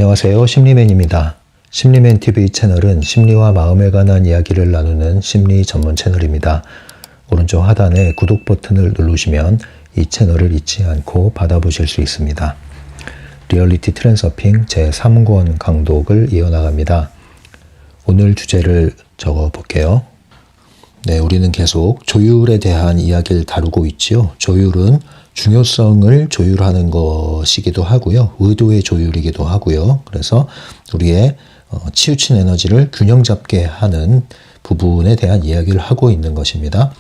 안녕하세요. 심리맨입니다. 심리맨TV 채널은 심리와 마음에 관한 이야기를 나누는 심리 전문 채널입니다. 오른쪽 하단에 구독 버튼을 누르시면 이 채널을 잊지 않고 받아보실 수 있습니다. 리얼리티 트랜서핑 제3권 강독을 이어나갑니다. 오늘 주제를 적어볼게요. 네, 우리는 계속 조율에 대한 이야기를 다루고 있지요. 조율은 중요성을 조율하는 것이기도 하고요. 의도의 조율이기도 하고요. 그래서 우리의 치우친 에너지를 균형 잡게 하는 부분에 대한 이야기를 하고 있는 것입니다.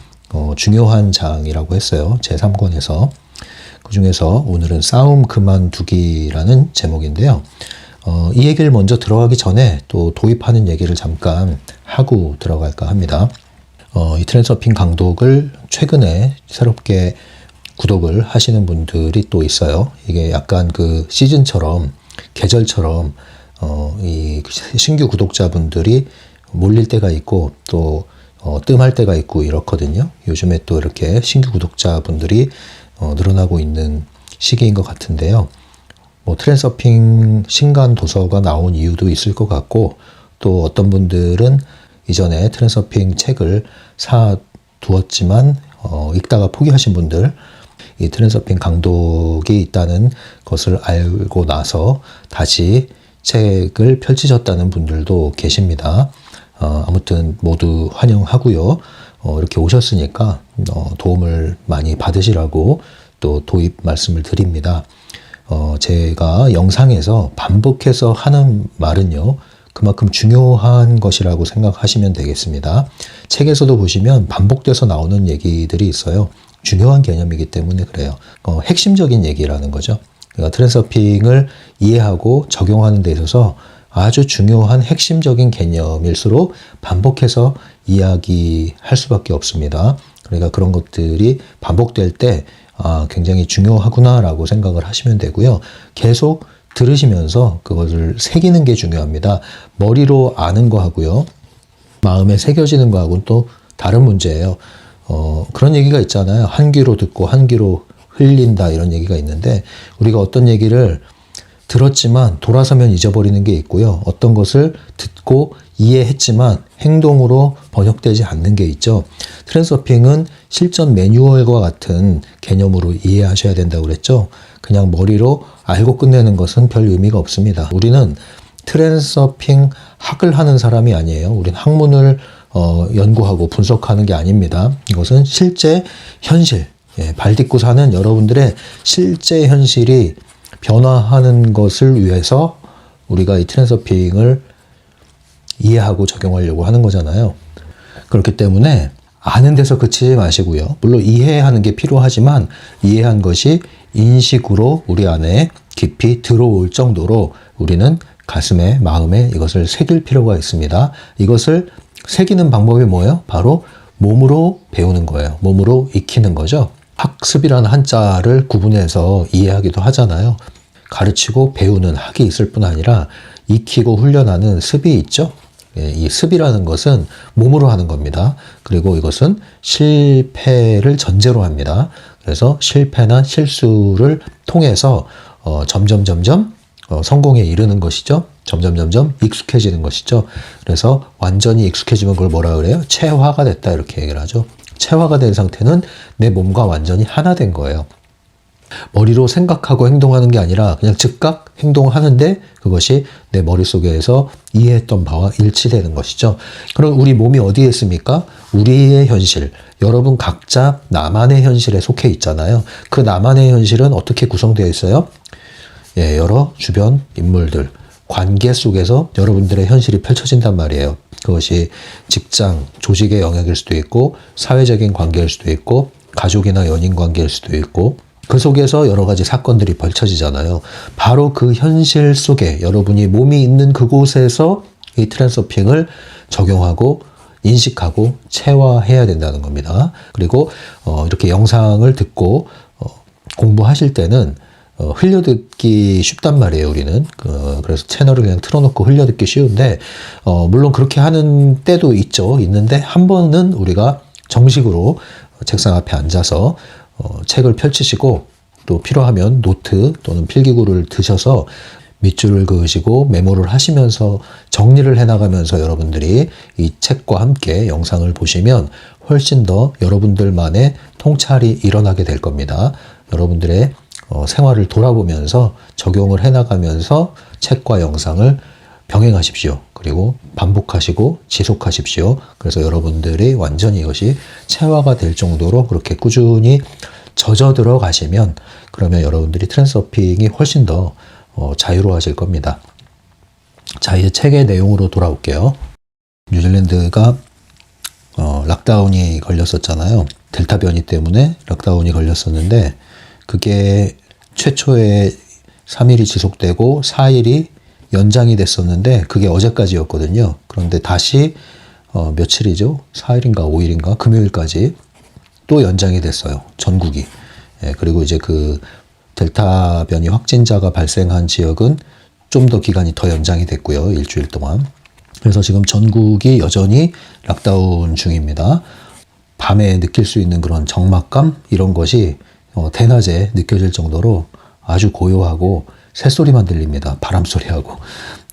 중요한 장이라고 했어요. 제3권에서. 그 중에서 오늘은 싸움 그만두기라는 제목인데요. 이 얘기를 먼저 들어가기 전에 또 도입하는 얘기를 잠깐 하고 들어갈까 합니다. 이 트랜서핑 강독을 최근에 새롭게 구독을 하시는 분들이 또 있어요. 이게 약간 그 시즌처럼, 계절처럼, 이 신규 구독자분들이 몰릴 때가 있고, 또, 뜸할 때가 있고, 이렇거든요. 요즘에 또 이렇게 신규 구독자분들이 늘어나고 있는 시기인 것 같은데요. 뭐, 트랜서핑 신간 도서가 나온 이유도 있을 것 같고, 또 어떤 분들은 이전에 트랜서핑 책을 사두었지만, 읽다가 포기하신 분들, 이 트랜서핑 강독이 있다는 것을 알고 나서 다시 책을 펼치셨다는 분들도 계십니다. 아무튼 모두 환영하고요. 이렇게 오셨으니까 도움을 많이 받으시라고 또 도입 말씀을 드립니다. 제가 영상에서 반복해서 하는 말은요. 그만큼 중요한 것이라고 생각하시면 되겠습니다. 책에서도 보시면 반복돼서 나오는 얘기들이 있어요. 중요한 개념이기 때문에 그래요. 핵심적인 얘기라는 거죠. 그러니까 트랜서핑을 이해하고 적용하는 데 있어서 아주 중요한 핵심적인 개념일수록 반복해서 이야기할 수밖에 없습니다. 그러니까 그런 것들이 반복될 때 굉장히 중요하구나라고 생각을 하시면 되고요. 계속 들으시면서 그것을 새기는 게 중요합니다. 머리로 아는 거하고요. 마음에 새겨지는 거하고는 또 다른 문제예요. 그런 얘기가 있잖아요. 한 귀로 듣고 한 귀로 흘린다 이런 얘기가 있는데 우리가 어떤 얘기를 들었지만 돌아서면 잊어버리는 게 있고요. 어떤 것을 듣고 이해했지만 행동으로 번역되지 않는 게 있죠. 트랜서핑은 실전 매뉴얼과 같은 개념으로 이해하셔야 된다고 그랬죠. 그냥 머리로 알고 끝내는 것은 별 의미가 없습니다. 우리는 트랜서핑 학을 하는 사람이 아니에요. 우리는 학문을 연구하고 분석하는 게 아닙니다. 이것은 실제 현실, 발 딛고 사는 여러분들의 실제 현실이 변화하는 것을 위해서 우리가 이 트랜서핑을 이해하고 적용하려고 하는 거잖아요. 그렇기 때문에 아는 데서 그치지 마시고요. 물론 이해하는 게 필요하지만 이해한 것이 인식으로 우리 안에 깊이 들어올 정도로 우리는 가슴에, 마음에 이것을 새길 필요가 있습니다. 이것을 새기는 방법이 뭐예요? 바로 몸으로 배우는 거예요. 몸으로 익히는 거죠. 학습이라는 한자를 구분해서 이해하기도 하잖아요. 가르치고 배우는 학이 있을 뿐 아니라 익히고 훈련하는 습이 있죠. 이 습이라는 것은 몸으로 하는 겁니다. 그리고 이것은 실패를 전제로 합니다. 그래서 실패나 실수를 통해서 점점 성공에 이르는 것이죠. 점점 익숙해지는 것이죠. 그래서 완전히 익숙해지면 그걸 뭐라 그래요? 체화가 됐다 이렇게 얘기를 하죠. 체화가 된 상태는 내 몸과 완전히 하나 된 거예요. 머리로 생각하고 행동하는 게 아니라 그냥 즉각 행동하는데 그것이 내 머릿속에서 이해했던 바와 일치되는 것이죠. 그럼 우리 몸이 어디에 있습니까? 우리의 현실, 여러분 각자 나만의 현실에 속해 있잖아요. 그 나만의 현실은 어떻게 구성되어 있어요? 여러 주변 인물들, 관계 속에서 여러분들의 현실이 펼쳐진단 말이에요. 그것이 직장, 조직의 영역일 수도 있고 사회적인 관계일 수도 있고 가족이나 연인 관계일 수도 있고 그 속에서 여러 가지 사건들이 펼쳐지잖아요. 바로 그 현실 속에 여러분이 몸이 있는 그곳에서 이 트랜서핑을 적용하고 인식하고 체화해야 된다는 겁니다. 그리고 이렇게 영상을 듣고 공부하실 때는 흘려듣기 쉽단 말이에요, 우리는. 그래서 채널을 그냥 틀어놓고 흘려듣기 쉬운데, 물론 그렇게 하는 때도 있는데, 한 번은 우리가 정식으로 책상 앞에 앉아서 책을 펼치시고, 또 필요하면 노트 또는 필기구를 드셔서 밑줄을 그으시고 메모를 하시면서 정리를 해나가면서 여러분들이 이 책과 함께 영상을 보시면 훨씬 더 여러분들만의 통찰이 일어나게 될 겁니다. 여러분들의 생활을 돌아보면서 적용을 해나가면서 책과 영상을 병행하십시오. 그리고 반복하시고 지속하십시오. 그래서 여러분들이 완전히 이것이 체화가 될 정도로 그렇게 꾸준히 젖어 들어가시면 그러면 여러분들이 트랜스서핑이 훨씬 더 자유로워질 겁니다. 자, 이제 책의 내용으로 돌아올게요. 뉴질랜드가 락다운이 걸렸었잖아요. 델타 변이 때문에 락다운이 걸렸었는데 그게 최초에 3일이 지속되고 4일이 연장이 됐었는데 그게 어제까지였거든요. 그런데 다시 며칠이죠? 4일인가 5일인가 금요일까지 또 연장이 됐어요. 전국이. 예, 그리고 이제 그 델타 변이 확진자가 발생한 지역은 좀 더 기간이 더 연장이 됐고요. 일주일 동안. 그래서 지금 전국이 여전히 락다운 중입니다. 밤에 느낄 수 있는 그런 적막감 이런 것이 대낮에 느껴질 정도로 아주 고요하고 새소리만 들립니다. 바람소리하고.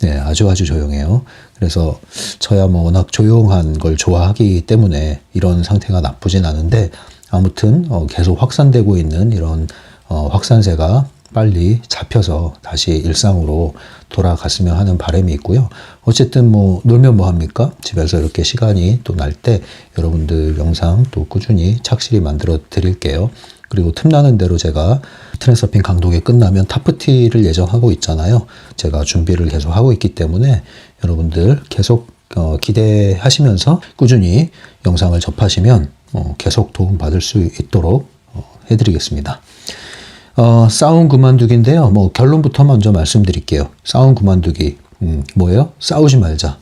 네, 아주 조용해요. 그래서 저야 뭐 워낙 조용한 걸 좋아하기 때문에 이런 상태가 나쁘진 않은데 아무튼 계속 확산되고 있는 이런 확산세가 빨리 잡혀서 다시 일상으로 돌아갔으면 하는 바람이 있고요. 어쨌든 뭐 놀면 뭐 합니까? 집에서 이렇게 시간이 또 날 때 여러분들 영상 또 꾸준히 착실히 만들어 드릴게요. 그리고 틈나는 대로 제가 트랜스서핑 강독이 끝나면 타프티를 예정하고 있잖아요. 제가 준비를 계속 하고 있기 때문에 여러분들 계속 기대하시면서 꾸준히 영상을 접하시면 계속 도움받을 수 있도록 해드리겠습니다. 싸움 그만두기인데요. 뭐 결론부터 먼저 말씀드릴게요. 싸움 그만두기. 뭐예요? 싸우지 말자.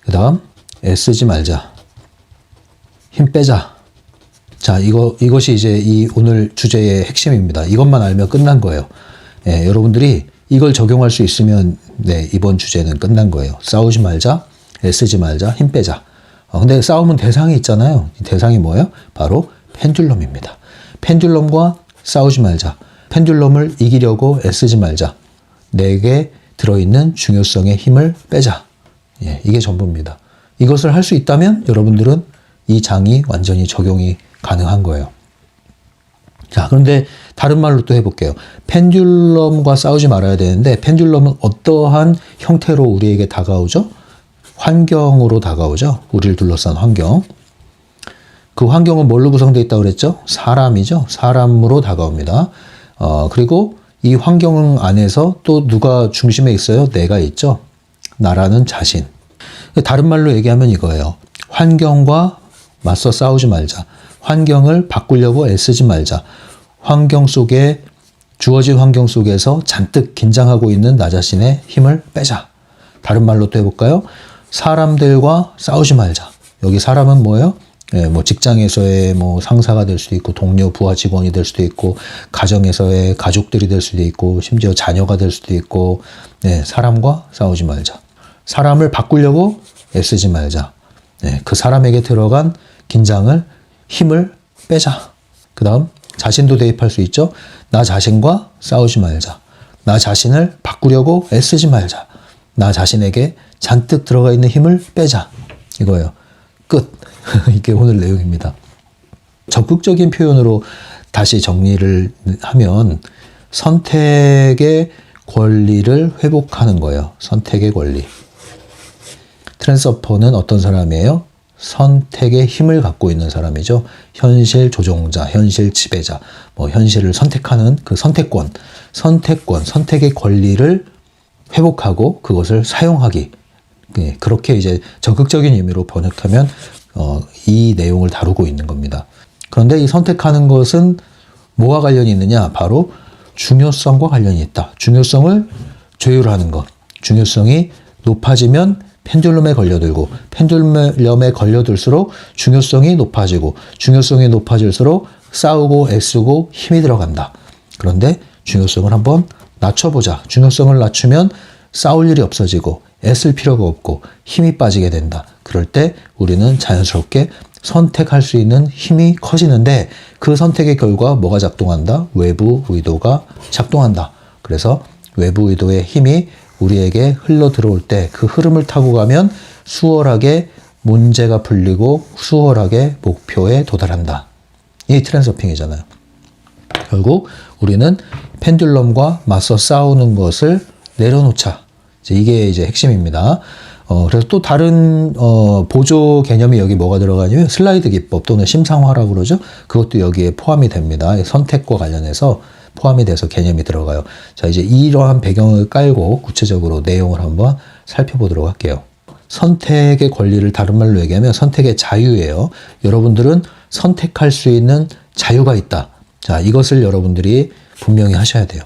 그 다음 애쓰지 말자. 힘 빼자. 자, 이것이 이제 이 오늘 주제의 핵심입니다. 이것만 알면 끝난 거예요. 예, 여러분들이 이걸 적용할 수 있으면 네, 이번 주제는 끝난 거예요. 싸우지 말자, 애쓰지 말자, 힘 빼자. 근데 싸움은 대상이 있잖아요. 이 대상이 뭐예요? 바로 펜듈럼입니다. 펜듈럼과 싸우지 말자. 펜듈럼을 이기려고 애쓰지 말자. 내게 들어있는 중요성의 힘을 빼자. 예, 이게 전부입니다. 이것을 할 수 있다면 여러분들은 이 장이 완전히 적용이 가능한 거예요. 자, 그런데 다른 말로 또 해볼게요. 펜듈럼과 싸우지 말아야 되는데 펜듈럼은 어떠한 형태로 우리에게 다가오죠? 환경으로 다가오죠. 우리를 둘러싼 환경. 그 환경은 뭘로 구성되어 있다고 그랬죠? 사람이죠. 사람으로 다가옵니다. 그리고 이 환경 안에서 또 누가 중심에 있어요? 내가 있죠. 나라는 자신. 다른 말로 얘기하면 이거예요. 환경과 맞서 싸우지 말자. 환경을 바꾸려고 애쓰지 말자. 환경 속에 주어진 환경 속에서 잔뜩 긴장하고 있는 나 자신의 힘을 빼자. 다른 말로 또 해볼까요? 사람들과 싸우지 말자. 여기 사람은 뭐예요? 예, 뭐 직장에서의 뭐 상사가 될 수도 있고 동료 부하 직원이 될 수도 있고 가정에서의 가족들이 될 수도 있고 심지어 자녀가 될 수도 있고 네, 사람과 싸우지 말자. 사람을 바꾸려고 애쓰지 말자. 네, 그 사람에게 들어간 긴장을 힘을 빼자. 그 다음 자신도 대입할 수 있죠. 나 자신과 싸우지 말자. 나 자신을 바꾸려고 애쓰지 말자. 나 자신에게 잔뜩 들어가 있는 힘을 빼자. 이거예요. 끝. 이게 오늘 내용입니다. 적극적인 표현으로 다시 정리를 하면 선택의 권리를 회복하는 거예요. 선택의 권리. 트랜스서퍼는 어떤 사람이에요? 선택의 힘을 갖고 있는 사람이죠. 현실 조종자, 현실 지배자, 뭐 현실을 선택하는 그 선택권, 선택의 권리를 회복하고 그것을 사용하기. 네, 그렇게 이제 적극적인 의미로 번역하면 이 내용을 다루고 있는 겁니다. 그런데 이 선택하는 것은 뭐와 관련이 있느냐? 바로 중요성과 관련이 있다. 중요성을 조율하는 것. 중요성이 높아지면 펜듈럼에 걸려들고 펜듈럼에 걸려들수록 중요성이 높아지고 중요성이 높아질수록 싸우고 애쓰고 힘이 들어간다. 그런데 중요성을 한번 낮춰보자. 중요성을 낮추면 싸울 일이 없어지고 애쓸 필요가 없고 힘이 빠지게 된다. 그럴 때 우리는 자연스럽게 선택할 수 있는 힘이 커지는데 그 선택의 결과 뭐가 작동한다? 외부 의도가 작동한다. 그래서 외부 의도의 힘이 우리에게 흘러 들어올 때 그 흐름을 타고 가면 수월하게 문제가 풀리고 수월하게 목표에 도달한다. 이 트랜서핑이잖아요. 결국 우리는 펜듈럼과 맞서 싸우는 것을 내려놓자. 이게 이제 핵심입니다. 그래서 또 다른 보조 개념이 여기 뭐가 들어가냐면 슬라이드 기법 또는 심상화라고 그러죠. 그것도 여기에 포함이 됩니다. 선택과 관련해서 포함이 돼서 개념이 들어가요. 자, 이제 이러한 배경을 깔고 구체적으로 내용을 한번 살펴보도록 할게요. 선택의 권리를 다른 말로 얘기하면 선택의 자유예요. 여러분들은 선택할 수 있는 자유가 있다. 자, 이것을 여러분들이 분명히 하셔야 돼요.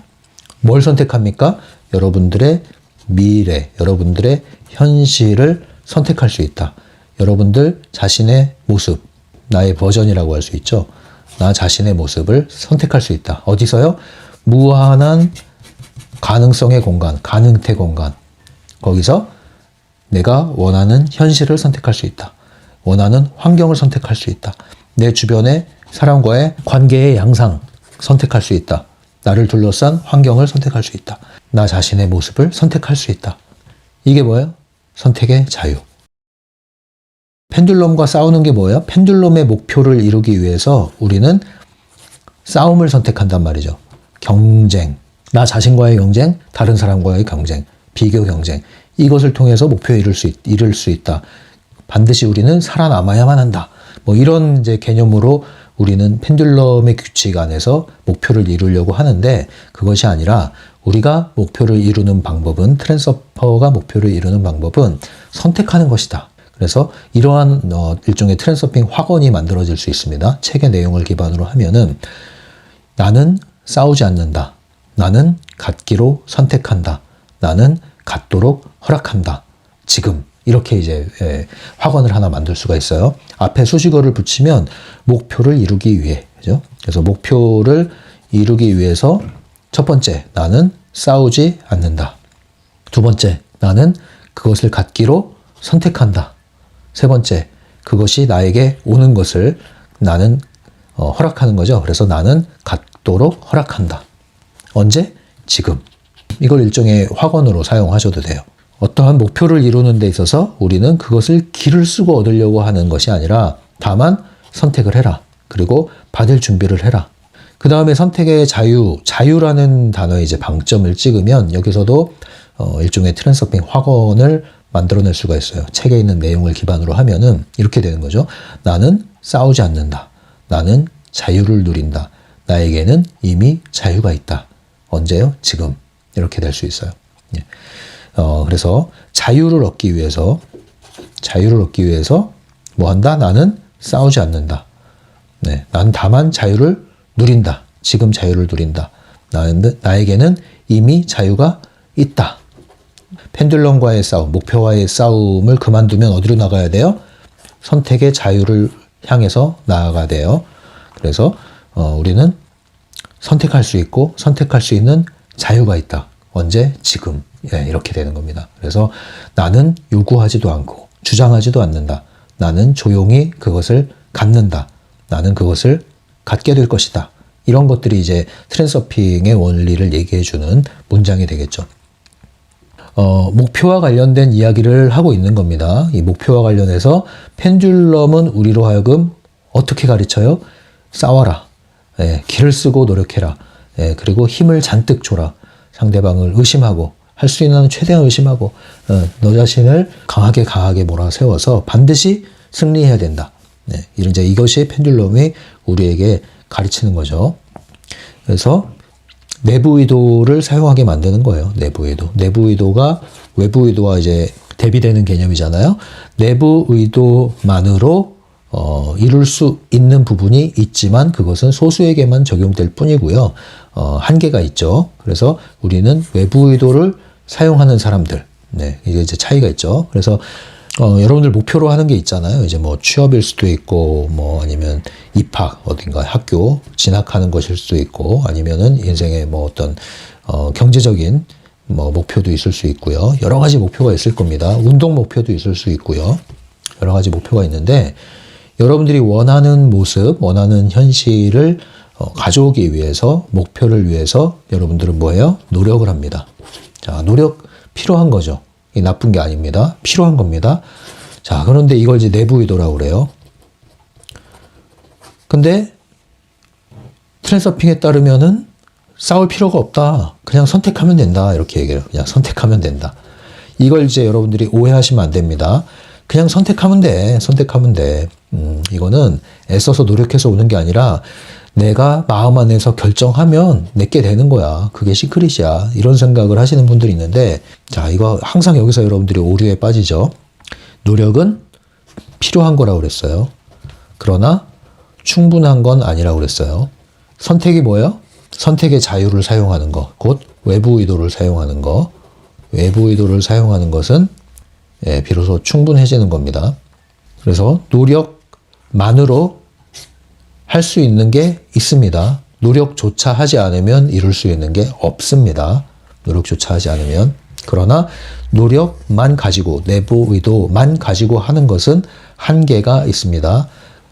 뭘 선택합니까? 여러분들의 미래, 여러분들의 현실을 선택할 수 있다. 여러분들 자신의 모습, 나의 버전이라고 할 수 있죠. 나 자신의 모습을 선택할 수 있다. 어디서요? 무한한 가능성의 공간, 가능태 공간. 거기서 내가 원하는 현실을 선택할 수 있다. 원하는 환경을 선택할 수 있다. 내 주변의 사람과의 관계의 양상 선택할 수 있다. 나를 둘러싼 환경을 선택할 수 있다. 나 자신의 모습을 선택할 수 있다. 이게 뭐예요? 선택의 자유. 펜듈럼과 싸우는 게 뭐예요? 펜듈럼의 목표를 이루기 위해서 우리는 싸움을 선택한단 말이죠. 경쟁, 나 자신과의 경쟁, 다른 사람과의 경쟁, 비교 경쟁. 이것을 통해서 목표에 이룰 수 있다. 반드시 우리는 살아남아야만 한다. 뭐 이런 이제 개념으로 우리는 펜듈럼의 규칙 안에서 목표를 이루려고 하는데 그것이 아니라 우리가 목표를 이루는 방법은 트랜서퍼가 목표를 이루는 방법은 선택하는 것이다. 그래서 이러한 일종의 트랜서핑 학원이 만들어질 수 있습니다. 책의 내용을 기반으로 하면은 나는 싸우지 않는다. 나는 갖기로 선택한다. 나는 갖도록 허락한다. 지금 이렇게 이제 학원을 하나 만들 수가 있어요. 앞에 수식어를 붙이면 목표를 이루기 위해, 그죠? 그래서 목표를 이루기 위해서 첫 번째, 나는 싸우지 않는다. 두 번째, 나는 그것을 갖기로 선택한다. 세 번째, 그것이 나에게 오는 것을 나는 허락하는 거죠. 그래서 나는 갖도록 허락한다. 언제? 지금. 이걸 일종의 학원으로 사용하셔도 돼요. 어떠한 목표를 이루는 데 있어서 우리는 그것을 기를 쓰고 얻으려고 하는 것이 아니라 다만 선택을 해라. 그리고 받을 준비를 해라. 그 다음에 선택의 자유, 자유라는 단어에 이제 방점을 찍으면 여기서도 일종의 트랜서핑 학원을 만들어낼 수가 있어요. 책에 있는 내용을 기반으로 하면은 이렇게 되는 거죠. 나는 싸우지 않는다. 나는 자유를 누린다. 나에게는 이미 자유가 있다. 언제요? 지금. 이렇게 될 수 있어요. 예. 그래서 자유를 얻기 위해서 뭐 한다? 나는 싸우지 않는다. 네, 난 다만 자유를 누린다. 지금 자유를 누린다. 나에게는 이미 자유가 있다. 펜듈럼과의 싸움, 목표와의 싸움을 그만두면 어디로 나가야 돼요? 선택의 자유를 향해서 나아가야 돼요. 그래서 우리는 선택할 수 있고 선택할 수 있는 자유가 있다. 언제? 지금. 예, 이렇게 되는 겁니다. 그래서 나는 요구하지도 않고 주장하지도 않는다. 나는 조용히 그것을 갖는다. 나는 그것을 갖게 될 것이다. 이런 것들이 이제 트랜서핑의 원리를 얘기해주는 문장이 되겠죠. 목표와 관련된 이야기를 하고 있는 겁니다. 이 목표와 관련해서 펜듈럼은 우리로 하여금 어떻게 가르쳐요? 싸워라. 예, 기를 쓰고 노력해라. 예, 그리고 힘을 잔뜩 줘라. 상대방을 의심하고 할 수 있는 최대한 의심하고 너 자신을 강하게 몰아세워서 반드시 승리해야 된다. 네, 이제 이것이 펜듈럼이 우리에게 가르치는 거죠. 그래서 내부 의도를 사용하게 만드는 거예요. 내부 의도. 내부 의도가 외부 의도와 이제 대비되는 개념이잖아요. 내부 의도만으로 이룰 수 있는 부분이 있지만 그것은 소수에게만 적용될 뿐이고요. 한계가 있죠. 그래서 우리는 외부 의도를 사용하는 사람들. 네, 이게 이제 차이가 있죠. 그래서 여러분들 목표로 하는 게 있잖아요. 이제 뭐 취업일 수도 있고, 뭐 아니면 입학, 어딘가 학교 진학하는 것일 수도 있고, 아니면은 인생의 뭐 어떤, 경제적인 뭐 목표도 있을 수 있고요. 여러 가지 목표가 있을 겁니다. 운동 목표도 있을 수 있고요. 여러 가지 목표가 있는데, 여러분들이 원하는 모습, 원하는 현실을 가져오기 위해서, 목표를 위해서 여러분들은 뭐예요? 노력을 합니다. 자, 노력 필요한 거죠. 이 나쁜 게 아닙니다. 필요한 겁니다. 자, 그런데 이걸 이제 내부 의도라고 그래요. 근데 트랜서핑에 따르면은 싸울 필요가 없다. 그냥 선택하면 된다. 이렇게 얘기해요. 그냥 선택하면 된다. 이걸 이제 여러분들이 오해하시면 안 됩니다. 그냥 선택하면 돼. 선택하면 돼. 이거는 애써서 노력해서 오는 게 아니라 내가 마음 안에서 결정하면 내게 되는 거야. 그게 시크릿이야. 이런 생각을 하시는 분들이 있는데, 자, 이거 항상 여기서 여러분들이 오류에 빠지죠. 노력은 필요한 거라고 그랬어요. 그러나 충분한 건 아니라고 그랬어요. 선택이 뭐예요? 선택의 자유를 사용하는 것, 곧 외부 의도를 사용하는 것. 외부 의도를 사용하는 것은 비로소 충분해지는 겁니다. 그래서 노력만으로 할 수 있는 게 있습니다. 노력조차 하지 않으면 이룰 수 있는 게 없습니다. 노력조차 하지 않으면. 그러나 노력만 가지고, 내부 의도만 가지고 하는 것은 한계가 있습니다.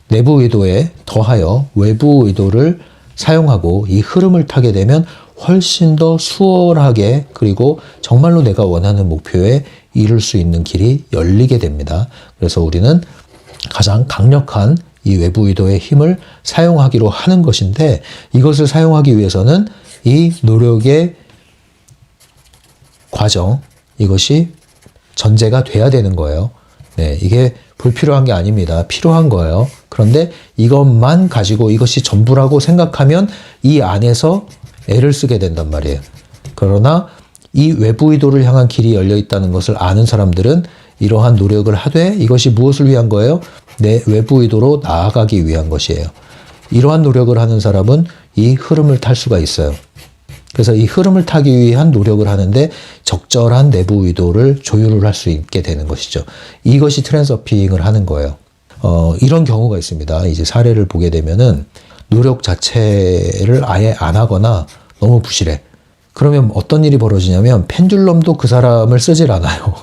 내부 의도에 더하여 외부 의도를 사용하고 이 흐름을 타게 되면 훨씬 더 수월하게, 그리고 정말로 내가 원하는 목표에 이룰 수 있는 길이 열리게 됩니다. 그래서 우리는 가장 강력한 이 외부 의도의 힘을 사용하기로 하는 것인데, 이것을 사용하기 위해서는 이 노력의 과정, 이것이 전제가 돼야 되는 거예요. 네, 이게 불필요한 게 아닙니다. 필요한 거예요. 그런데 이것만 가지고 이것이 전부라고 생각하면 이 안에서 애를 쓰게 된단 말이에요. 그러나 이 외부 의도를 향한 길이 열려 있다는 것을 아는 사람들은 이러한 노력을 하되, 이것이 무엇을 위한 거예요? 내 외부 의도로 나아가기 위한 것이에요. 이러한 노력을 하는 사람은 이 흐름을 탈 수가 있어요. 그래서 이 흐름을 타기 위한 노력을 하는데 적절한 내부 의도를 조율을 할 수 있게 되는 것이죠. 이것이 트랜서핑을 하는 거예요. 이런 경우가 있습니다. 이제 사례를 보게 되면은 노력 자체를 아예 안 하거나 너무 부실해. 그러면 어떤 일이 벌어지냐면 펜듈럼도 그 사람을 쓰질 않아요.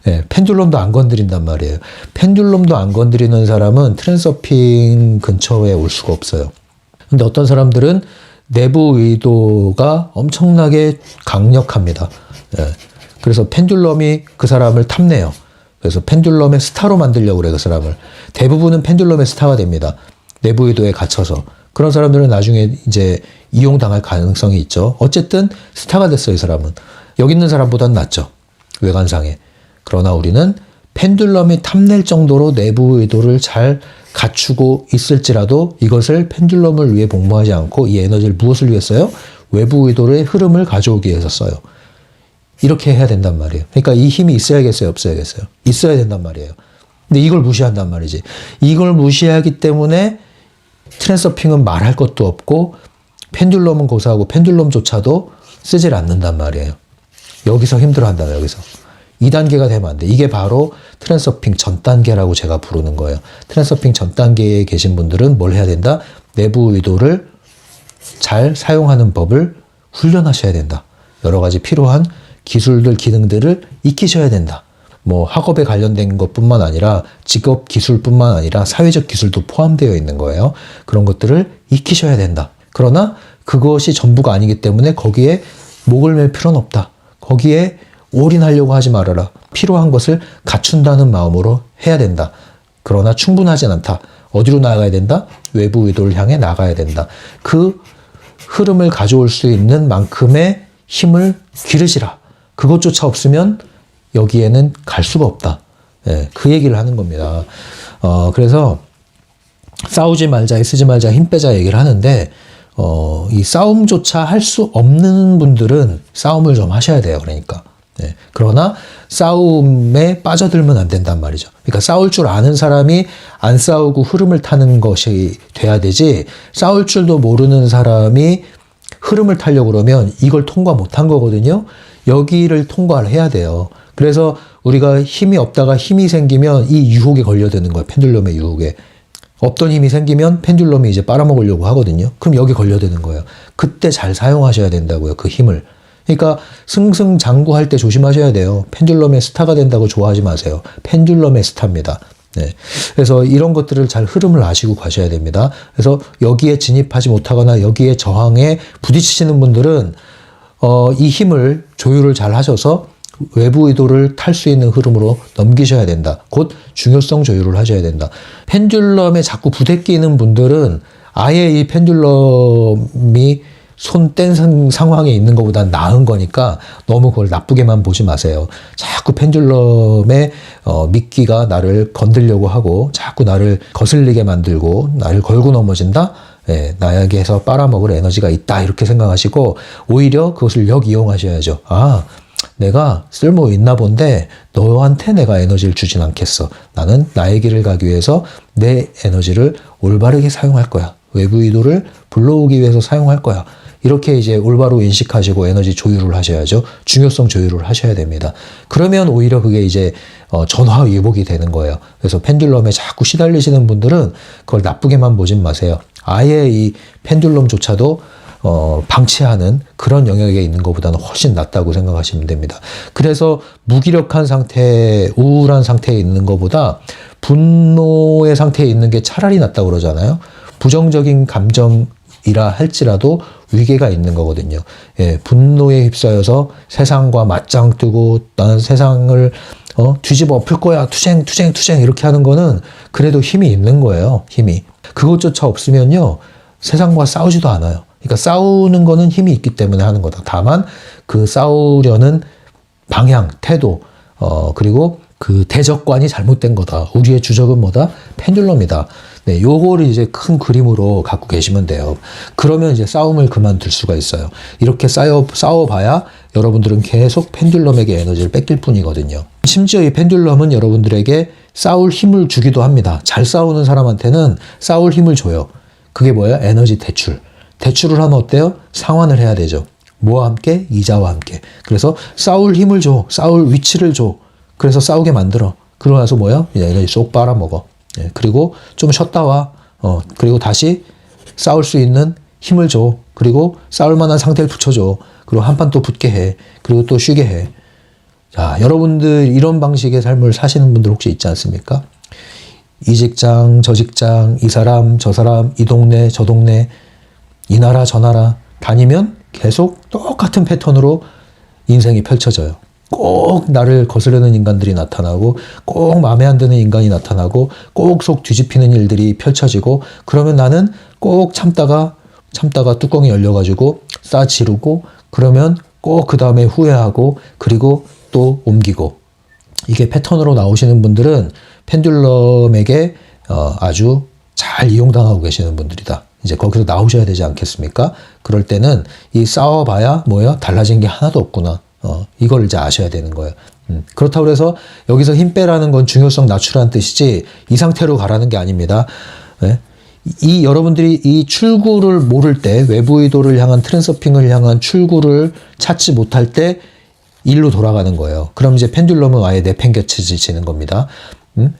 네, 펜듈럼도 안 건드린단 말이에요. 펜듈럼도 안 건드리는 사람은 트랜서핑 근처에 올 수가 없어요. 근데 어떤 사람들은 내부 의도가 엄청나게 강력합니다. 네, 그래서 펜듈럼이 그 사람을 탐내요. 그래서 펜듈럼의 스타로 만들려고 그래요, 그 사람을. 대부분은 펜듈럼의 스타가 됩니다. 내부 의도에 갇혀서. 그런 사람들은 나중에 이제 이용당할 가능성이 있죠. 어쨌든 스타가 됐어요, 이 사람은. 여기 있는 사람보다는 낫죠. 외관상에. 그러나 우리는 펜듈럼이 탐낼 정도로 내부 의도를 잘 갖추고 있을지라도 이것을 펜듈럼을 위해 복무하지 않고 이 에너지를 무엇을 위해 써요? 외부 의도의 흐름을 가져오기 위해서 써요. 이렇게 해야 된단 말이에요. 그러니까 이 힘이 있어야겠어요, 없어야겠어요? 있어야 된단 말이에요. 근데 이걸 무시한단 말이지. 이걸 무시하기 때문에 트랜서핑은 말할 것도 없고 펜듈럼은 고사하고 펜듈럼조차도 쓰질 않는단 말이에요. 여기서 힘들어한다, 여기서. 2단계가 되면 안 돼. 이게 바로 트랜서핑 전 단계라고 제가 부르는 거예요. 트랜서핑 전 단계에 계신 분들은 뭘 해야 된다? 내부 의도를 잘 사용하는 법을 훈련하셔야 된다. 여러 가지 필요한 기술들, 기능들을 익히셔야 된다. 뭐 학업에 관련된 것뿐만 아니라 직업 기술뿐만 아니라 사회적 기술도 포함되어 있는 거예요. 그런 것들을 익히셔야 된다. 그러나 그것이 전부가 아니기 때문에 거기에 목을 맬 필요는 없다. 거기에 올인하려고 하지 말아라. 필요한 것을 갖춘다는 마음으로 해야 된다. 그러나 충분하진 않다. 어디로 나아가야 된다? 외부 의도를 향해 나가야 된다. 그 흐름을 가져올 수 있는 만큼의 힘을 기르시라. 그것조차 없으면 여기에는 갈 수가 없다. 예, 그 얘기를 하는 겁니다. 그래서 싸우지 말자, 쓰지 말자, 힘 빼자 얘기를 하는데 이 싸움조차 할 수 없는 분들은 싸움을 좀 하셔야 돼요. 그러니까. 네. 그러나 싸움에 빠져들면 안 된단 말이죠. 그러니까 싸울 줄 아는 사람이 안 싸우고 흐름을 타는 것이 돼야 되지, 싸울 줄도 모르는 사람이 흐름을 타려고 그러면 이걸 통과 못한 거거든요. 여기를 통과를 해야 돼요. 그래서 우리가 힘이 없다가 힘이 생기면 이 유혹에 걸려드는 거예요. 펜듈럼의 유혹에. 없던 힘이 생기면 펜듈럼이 이제 빨아먹으려고 하거든요. 그럼 여기 걸려드는 거예요. 그때 잘 사용하셔야 된다고요. 그 힘을. 그러니까 승승장구할 때 조심하셔야 돼요. 펜듈럼의 스타가 된다고 좋아하지 마세요. 펜듈럼의 스타입니다. 네. 그래서 이런 것들을 잘 흐름을 아시고 가셔야 됩니다. 그래서 여기에 진입하지 못하거나 여기에 저항에 부딪히시는 분들은 이 힘을 조율을 잘 하셔서 외부 의도를 탈 수 있는 흐름으로 넘기셔야 된다. 곧 중요성 조율을 하셔야 된다. 펜듈럼에 자꾸 부대끼는 분들은 아예 이 펜듈럼이 손 뗀 상황에 있는 것보다 나은 거니까 너무 그걸 나쁘게만 보지 마세요. 자꾸 펜듈럼의 미끼가 나를 건들려고 하고 자꾸 나를 거슬리게 만들고 나를 걸고 넘어진다? 예, 나에게서 빨아먹을 에너지가 있다 이렇게 생각하시고 오히려 그것을 역이용하셔야죠. 아, 내가 쓸모 있나 본데 너한테 내가 에너지를 주진 않겠어. 나는 나의 길을 가기 위해서 내 에너지를 올바르게 사용할 거야. 외부 의도를 불러오기 위해서 사용할 거야. 이렇게 이제 올바로 인식하시고 에너지 조율을 하셔야죠. 중요성 조율을 하셔야 됩니다. 그러면 오히려 그게 이제 전화위복이 되는 거예요. 그래서 펜듈럼에 자꾸 시달리시는 분들은 그걸 나쁘게만 보진 마세요. 아예 이 펜듈럼조차도 방치하는 그런 영역에 있는 것보다는 훨씬 낫다고 생각하시면 됩니다. 그래서 무기력한 상태, 우울한 상태에 있는 것보다 분노의 상태에 있는 게 차라리 낫다고 그러잖아요. 부정적인 감정이라 할지라도 위계가 있는 거거든요. 예, 분노에 휩싸여서 세상과 맞짱 뜨고 나는 세상을 뒤집어 엎을 거야. 투쟁 이렇게 하는 거는 그래도 힘이 있는 거예요. 힘이. 그것조차 없으면요. 세상과 싸우지도 않아요. 그러니까 싸우는 거는 힘이 있기 때문에 하는 거다. 다만 그 싸우려는 방향, 태도, 그리고 그 대적관이 잘못된 거다. 우리의 주적은 뭐다? 펜듈럼이다. 네, 요거를 이제 큰 그림으로 갖고 계시면 돼요. 그러면 이제 싸움을 그만둘 수가 있어요. 이렇게 싸워봐야 여러분들은 계속 펜듈럼에게 에너지를 뺏길 뿐이거든요. 심지어 이 펜듈럼은 여러분들에게 싸울 힘을 주기도 합니다. 잘 싸우는 사람한테는 싸울 힘을 줘요. 그게 뭐예요? 에너지 대출. 대출을 하면 어때요? 상환을 해야 되죠. 뭐와 함께? 이자와 함께. 그래서 싸울 힘을 줘. 싸울 위치를 줘. 그래서 싸우게 만들어. 그러고 나서 뭐야? 이제 에너지 쏙 빨아먹어. 예, 그리고 좀 쉬었다 와. 그리고 다시 싸울 수 있는 힘을 줘. 그리고 싸울 만한 상태를 붙여줘. 그리고 한 판 또 붙게 해. 그리고 또 쉬게 해. 자, 여러분들 이런 방식의 삶을 사시는 분들 혹시 있지 않습니까? 이 직장, 저 직장, 이 사람, 저 사람, 이 동네, 저 동네, 이 나라, 저 나라 다니면 계속 똑같은 패턴으로 인생이 펼쳐져요. 꼭 나를 거스르는 인간들이 나타나고 꼭 마음에 안 드는 인간이 나타나고 꼭 속 뒤집히는 일들이 펼쳐지고 그러면 나는 꼭 참다가 뚜껑이 열려가지고 싸지르고 그러면 꼭 그 다음에 후회하고 그리고 또 옮기고 이게 패턴으로 나오시는 분들은 펜듈럼에게 아주 잘 이용당하고 계시는 분들이다. 이제 거기서 나오셔야 되지 않겠습니까? 그럴 때는 이 싸워봐야 뭐예요? 달라진 게 하나도 없구나. 이걸 이제 아셔야 되는 거예요. 그렇다고 해서 여기서 힘 빼라는 건 중요성 낮추라는 뜻이지 이 상태로 가라는 게 아닙니다. 네? 여러분들이 이 출구를 모를 때 외부 의도를 향한 트랜서핑을 향한 출구를 찾지 못할 때 일로 돌아가는 거예요. 그럼 이제 펜듈럼은 아예 내팽개쳐지는 겁니다.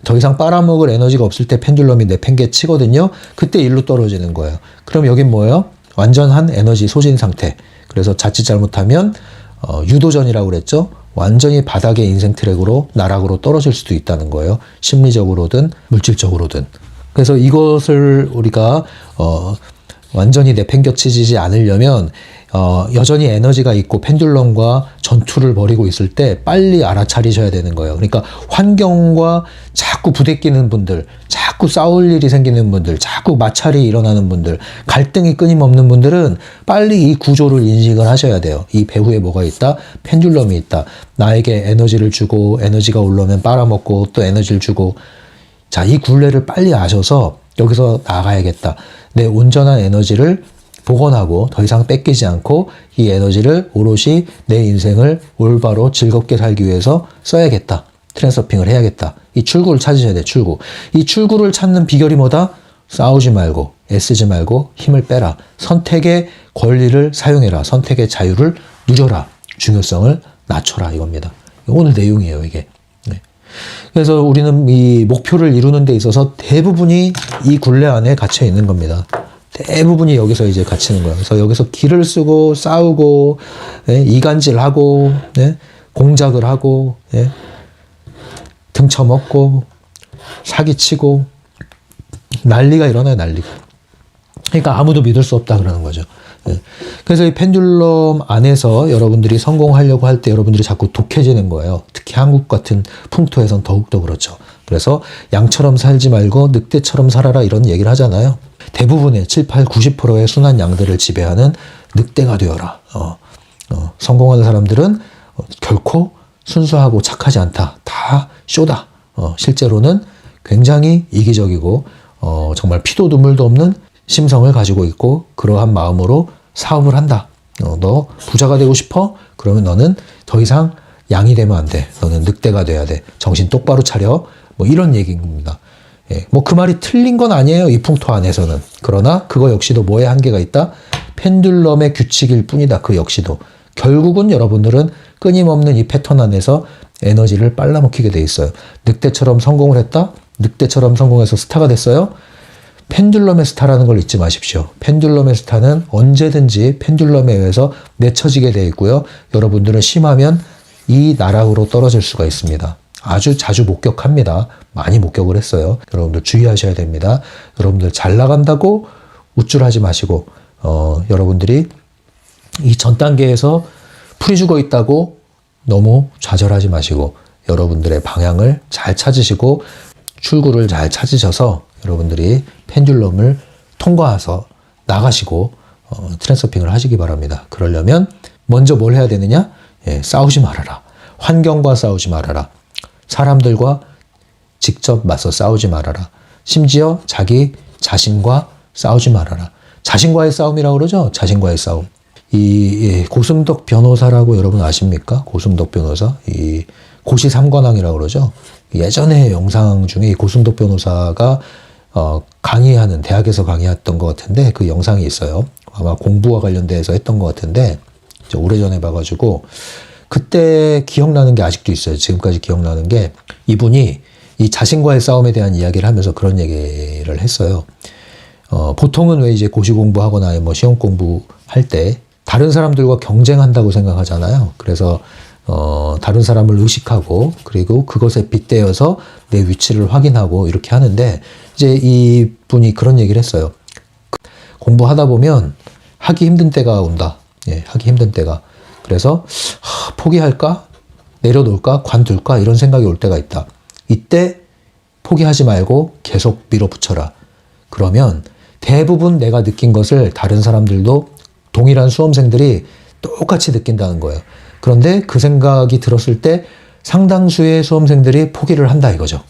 더 이상 빨아먹을 에너지가 없을 때 펜듈럼이 내팽개치거든요. 그때 일로 떨어지는 거예요. 그럼 여긴 뭐예요? 완전한 에너지 소진 상태. 그래서 자칫 잘못하면 유도전이라고 그랬죠. 완전히 바닥의 인생 트랙으로 나락으로 떨어질 수도 있다는 거예요. 심리적으로든 물질적으로든. 그래서 이것을 우리가 완전히 내팽개치지 않으려면 여전히 에너지가 있고 펜듈럼과 전투를 벌이고 있을 때 빨리 알아차리셔야 되는 거예요. 그러니까 환경과 자꾸 부대끼는 분들, 자꾸 싸울 일이 생기는 분들, 자꾸 마찰이 일어나는 분들, 갈등이 끊임없는 분들은 빨리 이 구조를 인식을 하셔야 돼요. 이 배후에 뭐가 있다? 펜듈럼이 있다. 나에게 에너지를 주고 에너지가 올라오면 빨아먹고 또 에너지를 주고 자, 이 굴레를 빨리 아셔서 여기서 나가야겠다. 내 온전한 에너지를 복원하고 더 이상 뺏기지 않고 이 에너지를 오롯이 내 인생을 올바로 즐겁게 살기 위해서 써야겠다. 트랜서핑을 해야겠다. 이 출구를 찾으셔야 돼, 출구. 이 출구를 찾는 비결이 뭐다? 싸우지 말고, 애쓰지 말고 힘을 빼라. 선택의 권리를 사용해라. 선택의 자유를 누려라. 중요성을 낮춰라. 이겁니다. 오늘 내용이에요, 이게. 네. 그래서 우리는 이 목표를 이루는 데 있어서 대부분이 이 굴레 안에 갇혀 있는 겁니다. 대부분이 여기서 이제 갇히는 거예요. 그래서 여기서 기를 쓰고 싸우고 이간질하고 공작을 하고 등쳐먹고 사기치고 난리가 일어나요. 난리가. 그러니까 아무도 믿을 수 없다 그러는 거죠. 예. 그래서 이 펜듈럼 안에서 여러분들이 성공하려고 할 때 여러분들이 자꾸 독해지는 거예요. 특히 한국 같은 풍토에선 더욱더 그렇죠. 그래서 양처럼 살지 말고 늑대처럼 살아라 이런 얘기를 하잖아요. 대부분의 7, 8, 90%의 순한 양들을 지배하는 늑대가 되어라. 성공하는 사람들은 결코 순수하고 착하지 않다. 다 쇼다. 실제로는 굉장히 이기적이고 정말 피도 눈물도 없는 심성을 가지고 있고 그러한 마음으로 사업을 한다. 너 부자가 되고 싶어? 그러면 너는 더 이상 양이 되면 안 돼. 너는 늑대가 돼야 돼. 정신 똑바로 차려. 뭐 이런 얘기입니다. 예, 뭐 그 말이 틀린 건 아니에요. 이 풍토 안에서는. 그러나 그거 역시도 뭐에 한계가 있다? 펜듈럼의 규칙일 뿐이다. 그 역시도. 결국은 여러분들은 끊임없는 이 패턴 안에서 에너지를 빨라먹히게 돼 있어요. 늑대처럼 성공을 했다? 늑대처럼 성공해서 스타가 됐어요? 펜듈럼의 스타라는 걸 잊지 마십시오. 펜듈럼의 스타는 언제든지 펜듈럼에 의해서 내쳐지게 돼 있고요. 여러분들은 심하면 이 나락으로 떨어질 수가 있습니다. 아주 자주 목격합니다. 많이 목격을 했어요. 여러분들 주의하셔야 됩니다. 여러분들 잘 나간다고 우쭐하지 마시고 여러분들이 이 전 단계에서 풀이 죽어 있다고 너무 좌절하지 마시고 여러분들의 방향을 잘 찾으시고 출구를 잘 찾으셔서 여러분들이 펜듈럼을 통과해서 나가시고 트랜스서핑을 하시기 바랍니다. 그러려면 먼저 뭘 해야 되느냐? 예, 싸우지 말아라. 환경과 싸우지 말아라. 사람들과 직접 맞서 싸우지 말아라. 심지어 자기 자신과 싸우지 말아라. 자신과의 싸움이라고 그러죠? 자신과의 싸움. 이 고승덕 변호사라고 여러분 아십니까? 고승덕 변호사. 이 고시 삼관왕이라고 그러죠? 예전에 영상 중에 고승덕 변호사가 강의하는 대학에서 강의했던 것 같은데 그 영상이 있어요. 아마 공부와 관련돼서 했던 것 같은데 오래전에 봐가지고 그때 기억나는 게 아직도 있어요. 지금까지 기억나는 게 이분이 이 자신과의 싸움에 대한 이야기를 하면서 그런 얘기를 했어요. 보통은 왜 이제 고시 공부하거나 뭐 시험 공부할 때 다른 사람들과 경쟁한다고 생각하잖아요. 그래서 다른 사람을 의식하고 그리고 그것에 빗대어서 내 위치를 확인하고 이렇게 하는데 이제 이분이 그런 얘기를 했어요. 공부하다 보면 하기 힘든 때가 온다. 예, 하기 힘든 때가. 그래서 포기할까? 내려놓을까? 관둘까? 이런 생각이 올 때가 있다. 이때 포기하지 말고 계속 밀어붙여라. 그러면 대부분 내가 느낀 것을 다른 사람들도 동일한 수험생들이 똑같이 느낀다는 거예요. 그런데 그 생각이 들었을 때 상당수의 수험생들이 포기를 한다 이거죠.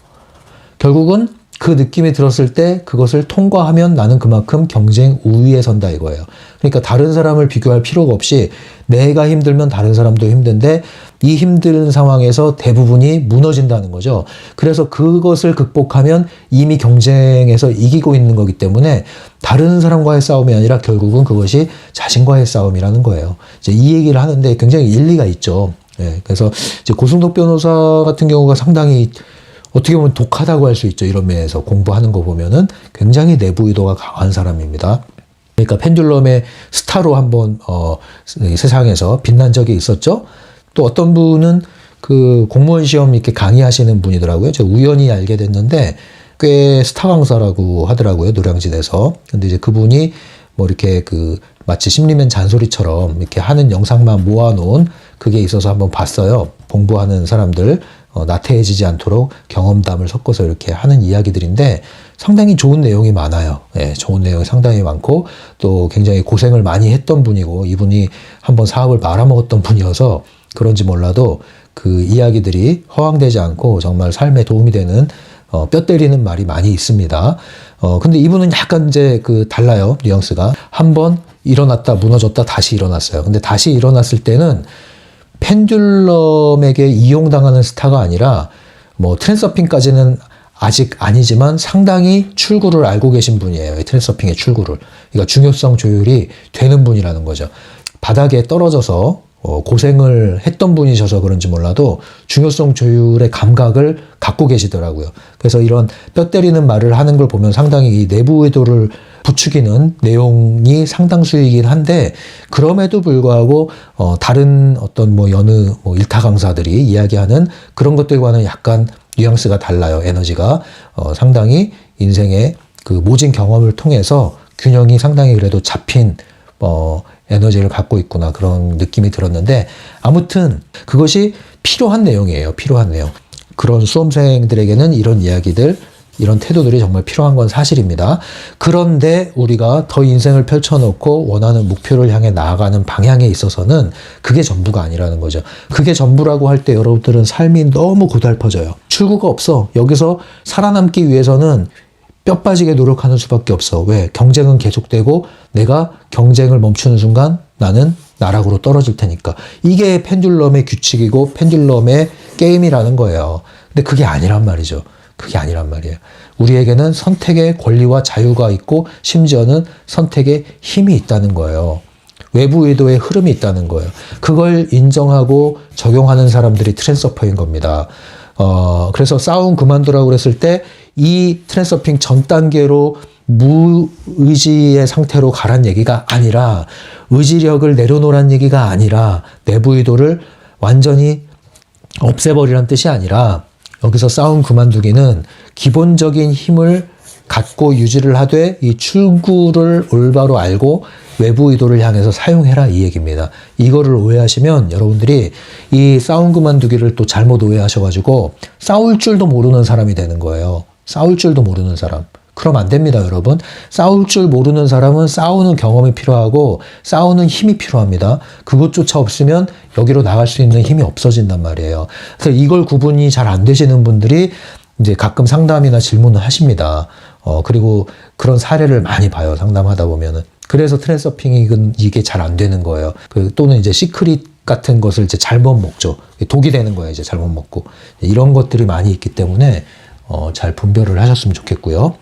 결국은 그 느낌이 들었을 때 그것을 통과하면 나는 그만큼 경쟁 우위에 선다 이거예요. 그러니까 다른 사람을 비교할 필요가 없이 내가 힘들면 다른 사람도 힘든데 이 힘든 상황에서 대부분이 무너진다는 거죠. 그래서 그것을 극복하면 이미 경쟁에서 이기고 있는 거기 때문에 다른 사람과의 싸움이 아니라 결국은 그것이 자신과의 싸움이라는 거예요. 이제 이 얘기를 하는데 굉장히 일리가 있죠. 예, 그래서 이제 고승덕 변호사 같은 경우가 상당히 어떻게 보면 독하다고 할 수 있죠. 이런 면에서 공부하는 거 보면은 굉장히 내부 의도가 강한 사람입니다. 그러니까 펜듈럼의 스타로 한번 세상에서 빛난 적이 있었죠. 또 어떤 분은 그 공무원 시험 이렇게 강의하시는 분이더라고요. 제가 우연히 알게 됐는데 꽤 스타 강사라고 하더라고요. 노량진에서. 근데 이제 그분이 뭐 이렇게 그 마치 심리맨 잔소리처럼 이렇게 하는 영상만 모아놓은 그게 있어서 한번 봤어요. 공부하는 사람들 나태해지지 않도록 경험담을 섞어서 이렇게 하는 이야기들인데 상당히 좋은 내용이 많아요. 예, 좋은 내용이 상당히 많고 또 굉장히 고생을 많이 했던 분이고 이분이 한번 사업을 말아먹었던 분이어서 그런지 몰라도 그 이야기들이 허황되지 않고 정말 삶에 도움이 되는 뼈 때리는 말이 많이 있습니다. 근데 이분은 약간 이제 그 달라요. 뉘앙스가. 한번 일어났다 무너졌다 다시 일어났어요. 근데 다시 일어났을 때는 펜듈럼에게 이용당하는 스타가 아니라 뭐 트랜스서핑까지는 아직 아니지만 상당히 출구를 알고 계신 분이에요. 트랜스서핑의 출구를. 그러니까 중요성 조율이 되는 분이라는 거죠. 바닥에 떨어져서 고생을 했던 분이셔서 그런지 몰라도 중요성 조율의 감각을 갖고 계시더라고요. 그래서 이런 뼈 때리는 말을 하는 걸 보면 상당히 이 내부 의도를 부추기는 내용이 상당수이긴 한데 그럼에도 불구하고 다른 어떤 뭐 여느 뭐 일타 강사들이 이야기하는 그런 것들과는 약간 뉘앙스가 달라요. 에너지가 상당히 인생의 그 모진 경험을 통해서 균형이 상당히 그래도 잡힌 에너지를 갖고 있구나 그런 느낌이 들었는데 아무튼 그것이 필요한 내용이에요. 필요한 내용. 그런 수험생들에게는 이런 이야기들 이런 태도들이 정말 필요한 건 사실입니다. 그런데 우리가 더 인생을 펼쳐놓고 원하는 목표를 향해 나아가는 방향에 있어서는 그게 전부가 아니라는 거죠. 그게 전부라고 할 때 여러분들은 삶이 너무 고달퍼져요. 출구가 없어. 여기서 살아남기 위해서는 뼈 빠지게 노력하는 수밖에 없어. 왜? 경쟁은 계속되고 내가 경쟁을 멈추는 순간 나는 나락으로 떨어질 테니까. 이게 펜듈럼의 규칙이고 펜듈럼의 게임이라는 거예요. 근데 그게 아니란 말이죠. 그게 아니란 말이에요. 우리에게는 선택의 권리와 자유가 있고 심지어는 선택의 힘이 있다는 거예요. 외부 의도의 흐름이 있다는 거예요. 그걸 인정하고 적용하는 사람들이 트랜스서퍼인 겁니다. 그래서 싸움 그만두라고 그랬을 때 이 트랜스서핑 전 단계로 무의지의 상태로 가란 얘기가 아니라 의지력을 내려놓으란 얘기가 아니라 내부 의도를 완전히 없애버리란 뜻이 아니라 여기서 싸움 그만두기는 기본적인 힘을 갖고 유지를 하되 이 출구를 올바로 알고 외부 의도를 향해서 사용해라 이 얘기입니다. 이거를 오해하시면 여러분들이 이 싸움 그만두기를 또 잘못 오해하셔가지고 싸울 줄도 모르는 사람이 되는 거예요. 싸울 줄도 모르는 사람. 그럼 안 됩니다, 여러분. 싸울 줄 모르는 사람은 싸우는 경험이 필요하고 싸우는 힘이 필요합니다. 그것조차 없으면 여기로 나갈 수 있는 힘이 없어진단 말이에요. 그래서 이걸 구분이 잘 안 되시는 분들이 이제 가끔 상담이나 질문을 하십니다. 그리고 그런 사례를 많이 봐요, 상담하다 보면은. 그래서 트랜스서핑이 이게 잘 안 되는 거예요. 또는 이제 시크릿 같은 것을 이제 잘못 먹죠. 독이 되는 거예요, 이제 잘못 먹고. 이런 것들이 많이 있기 때문에 잘 분별을 하셨으면 좋겠고요.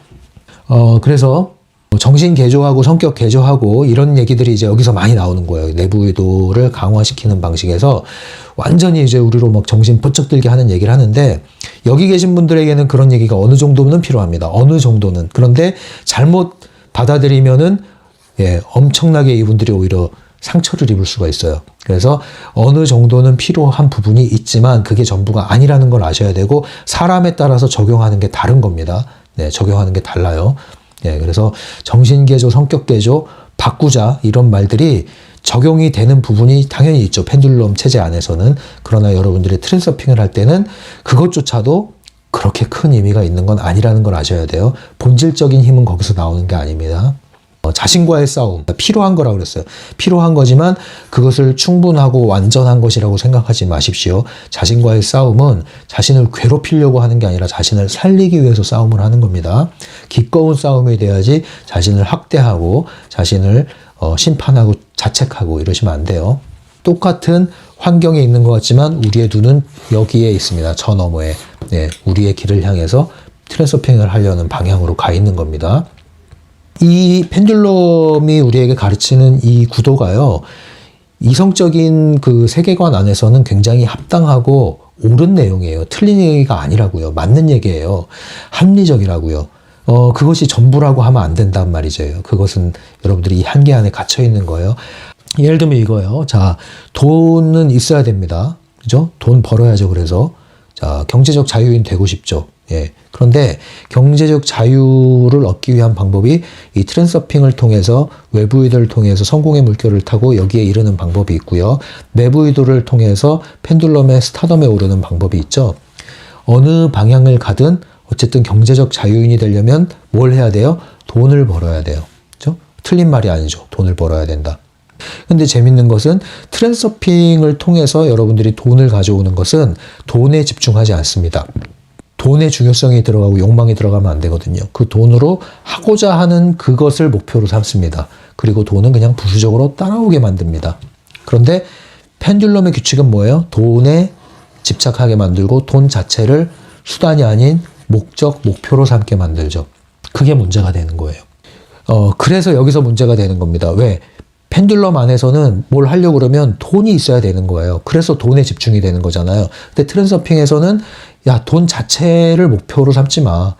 그래서 정신 개조하고 성격 개조하고 이런 얘기들이 이제 여기서 많이 나오는 거예요. 내부 의도를 강화시키는 방식에서 완전히 이제 우리로 막 정신 번쩍 들게 하는 얘기를 하는데 여기 계신 분들에게는 그런 얘기가 어느 정도는 필요합니다. 어느 정도는. 그런데 잘못 받아들이면은 엄청나게 이분들이 오히려 상처를 입을 수가 있어요. 그래서 어느 정도는 필요한 부분이 있지만 그게 전부가 아니라는 걸 아셔야 되고 사람에 따라서 적용하는 게 다른 겁니다. 적용하는 게 달라요. 그래서 정신개조, 성격개조, 바꾸자 이런 말들이 적용이 되는 부분이 당연히 있죠. 펜듈럼 체제 안에서는. 그러나 여러분들이 트랜스서핑을 할 때는 그것조차도 그렇게 큰 의미가 있는 건 아니라는 걸 아셔야 돼요. 본질적인 힘은 거기서 나오는 게 아닙니다. 자신과의 싸움, 필요한 거라고 그랬어요. 필요한 거지만 그것을 충분하고 완전한 것이라고 생각하지 마십시오. 자신과의 싸움은 자신을 괴롭히려고 하는 게 아니라 자신을 살리기 위해서 싸움을 하는 겁니다. 기꺼운 싸움이 돼야지 자신을 학대하고 자신을 심판하고 자책하고 이러시면 안 돼요. 똑같은 환경에 있는 것 같지만 우리의 눈은 여기에 있습니다. 저 너머에. 우리의 길을 향해서 트랜스서핑을 하려는 방향으로 가 있는 겁니다. 이 펜듈럼이 우리에게 가르치는 이 구도가요, 이성적인 그 세계관 안에서는 굉장히 합당하고 옳은 내용이에요. 틀린 얘기가 아니라고요. 맞는 얘기예요. 합리적이라고요. 그것이 전부라고 하면 안 된단 말이죠. 그것은 여러분들이 이 한계 안에 갇혀 있는 거예요. 예를 들면 이거예요. 자, 돈은 있어야 됩니다. 그죠? 돈 벌어야죠. 그래서. 자, 경제적 자유인 되고 싶죠. 그런데 경제적 자유를 얻기 위한 방법이 이 트랜스서핑을 통해서 외부 의도를 통해서 성공의 물결을 타고 여기에 이르는 방법이 있고요. 내부 의도를 통해서 펜듈럼의 스타덤에 오르는 방법이 있죠. 어느 방향을 가든 어쨌든 경제적 자유인이 되려면 뭘 해야 돼요? 돈을 벌어야 돼요. 그렇죠? 틀린 말이 아니죠. 돈을 벌어야 된다. 근데 재밌는 것은 트랜스서핑을 통해서 여러분들이 돈을 가져오는 것은 돈에 집중하지 않습니다. 돈의 중요성이 들어가고 욕망이 들어가면 안 되거든요. 그 돈으로 하고자 하는 그것을 목표로 삼습니다. 그리고 돈은 그냥 부수적으로 따라오게 만듭니다. 그런데 펜듈럼의 규칙은 뭐예요? 돈에 집착하게 만들고 돈 자체를 수단이 아닌 목적, 목표로 삼게 만들죠. 그게 문제가 되는 거예요. 그래서 여기서 문제가 되는 겁니다. 왜? 펜듈럼 안에서는 뭘 하려고 그러면 돈이 있어야 되는 거예요. 그래서 돈에 집중이 되는 거잖아요. 근데 트랜스서핑에서는 야, 돈 자체를 목표로 삼지 마.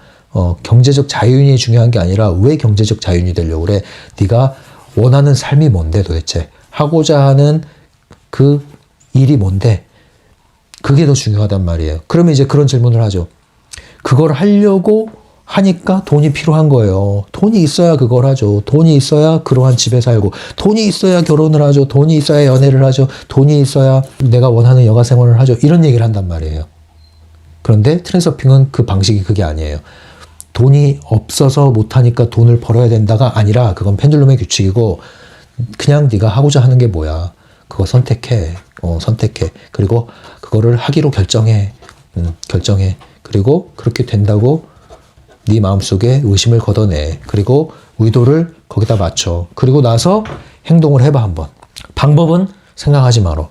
경제적 자유인이 중요한 게 아니라 왜 경제적 자유인이 되려고 그래? 네가 원하는 삶이 뭔데 도대체? 하고자 하는 그 일이 뭔데? 그게 더 중요하단 말이에요. 그러면 이제 그런 질문을 하죠. 그걸 하려고 하니까 돈이 필요한 거예요. 돈이 있어야 그걸 하죠. 돈이 있어야 그러한 집에 살고, 돈이 있어야 결혼을 하죠. 돈이 있어야 연애를 하죠. 돈이 있어야 내가 원하는 여가 생활을 하죠. 이런 얘기를 한단 말이에요. 그런데 트랜스서핑은 그 방식이 그게 아니에요. 돈이 없어서 못하니까 돈을 벌어야 된다가 아니라 그건 펜듈럼의 규칙이고, 그냥 네가 하고자 하는 게 뭐야. 그거 선택해. 선택해. 그리고 그거를 하기로 결정해. 결정해. 그리고 그렇게 된다고 네 마음속에 의심을 걷어내. 그리고 의도를 거기다 맞춰. 그리고 나서 행동을 해봐 한번. 방법은 생각하지 마라.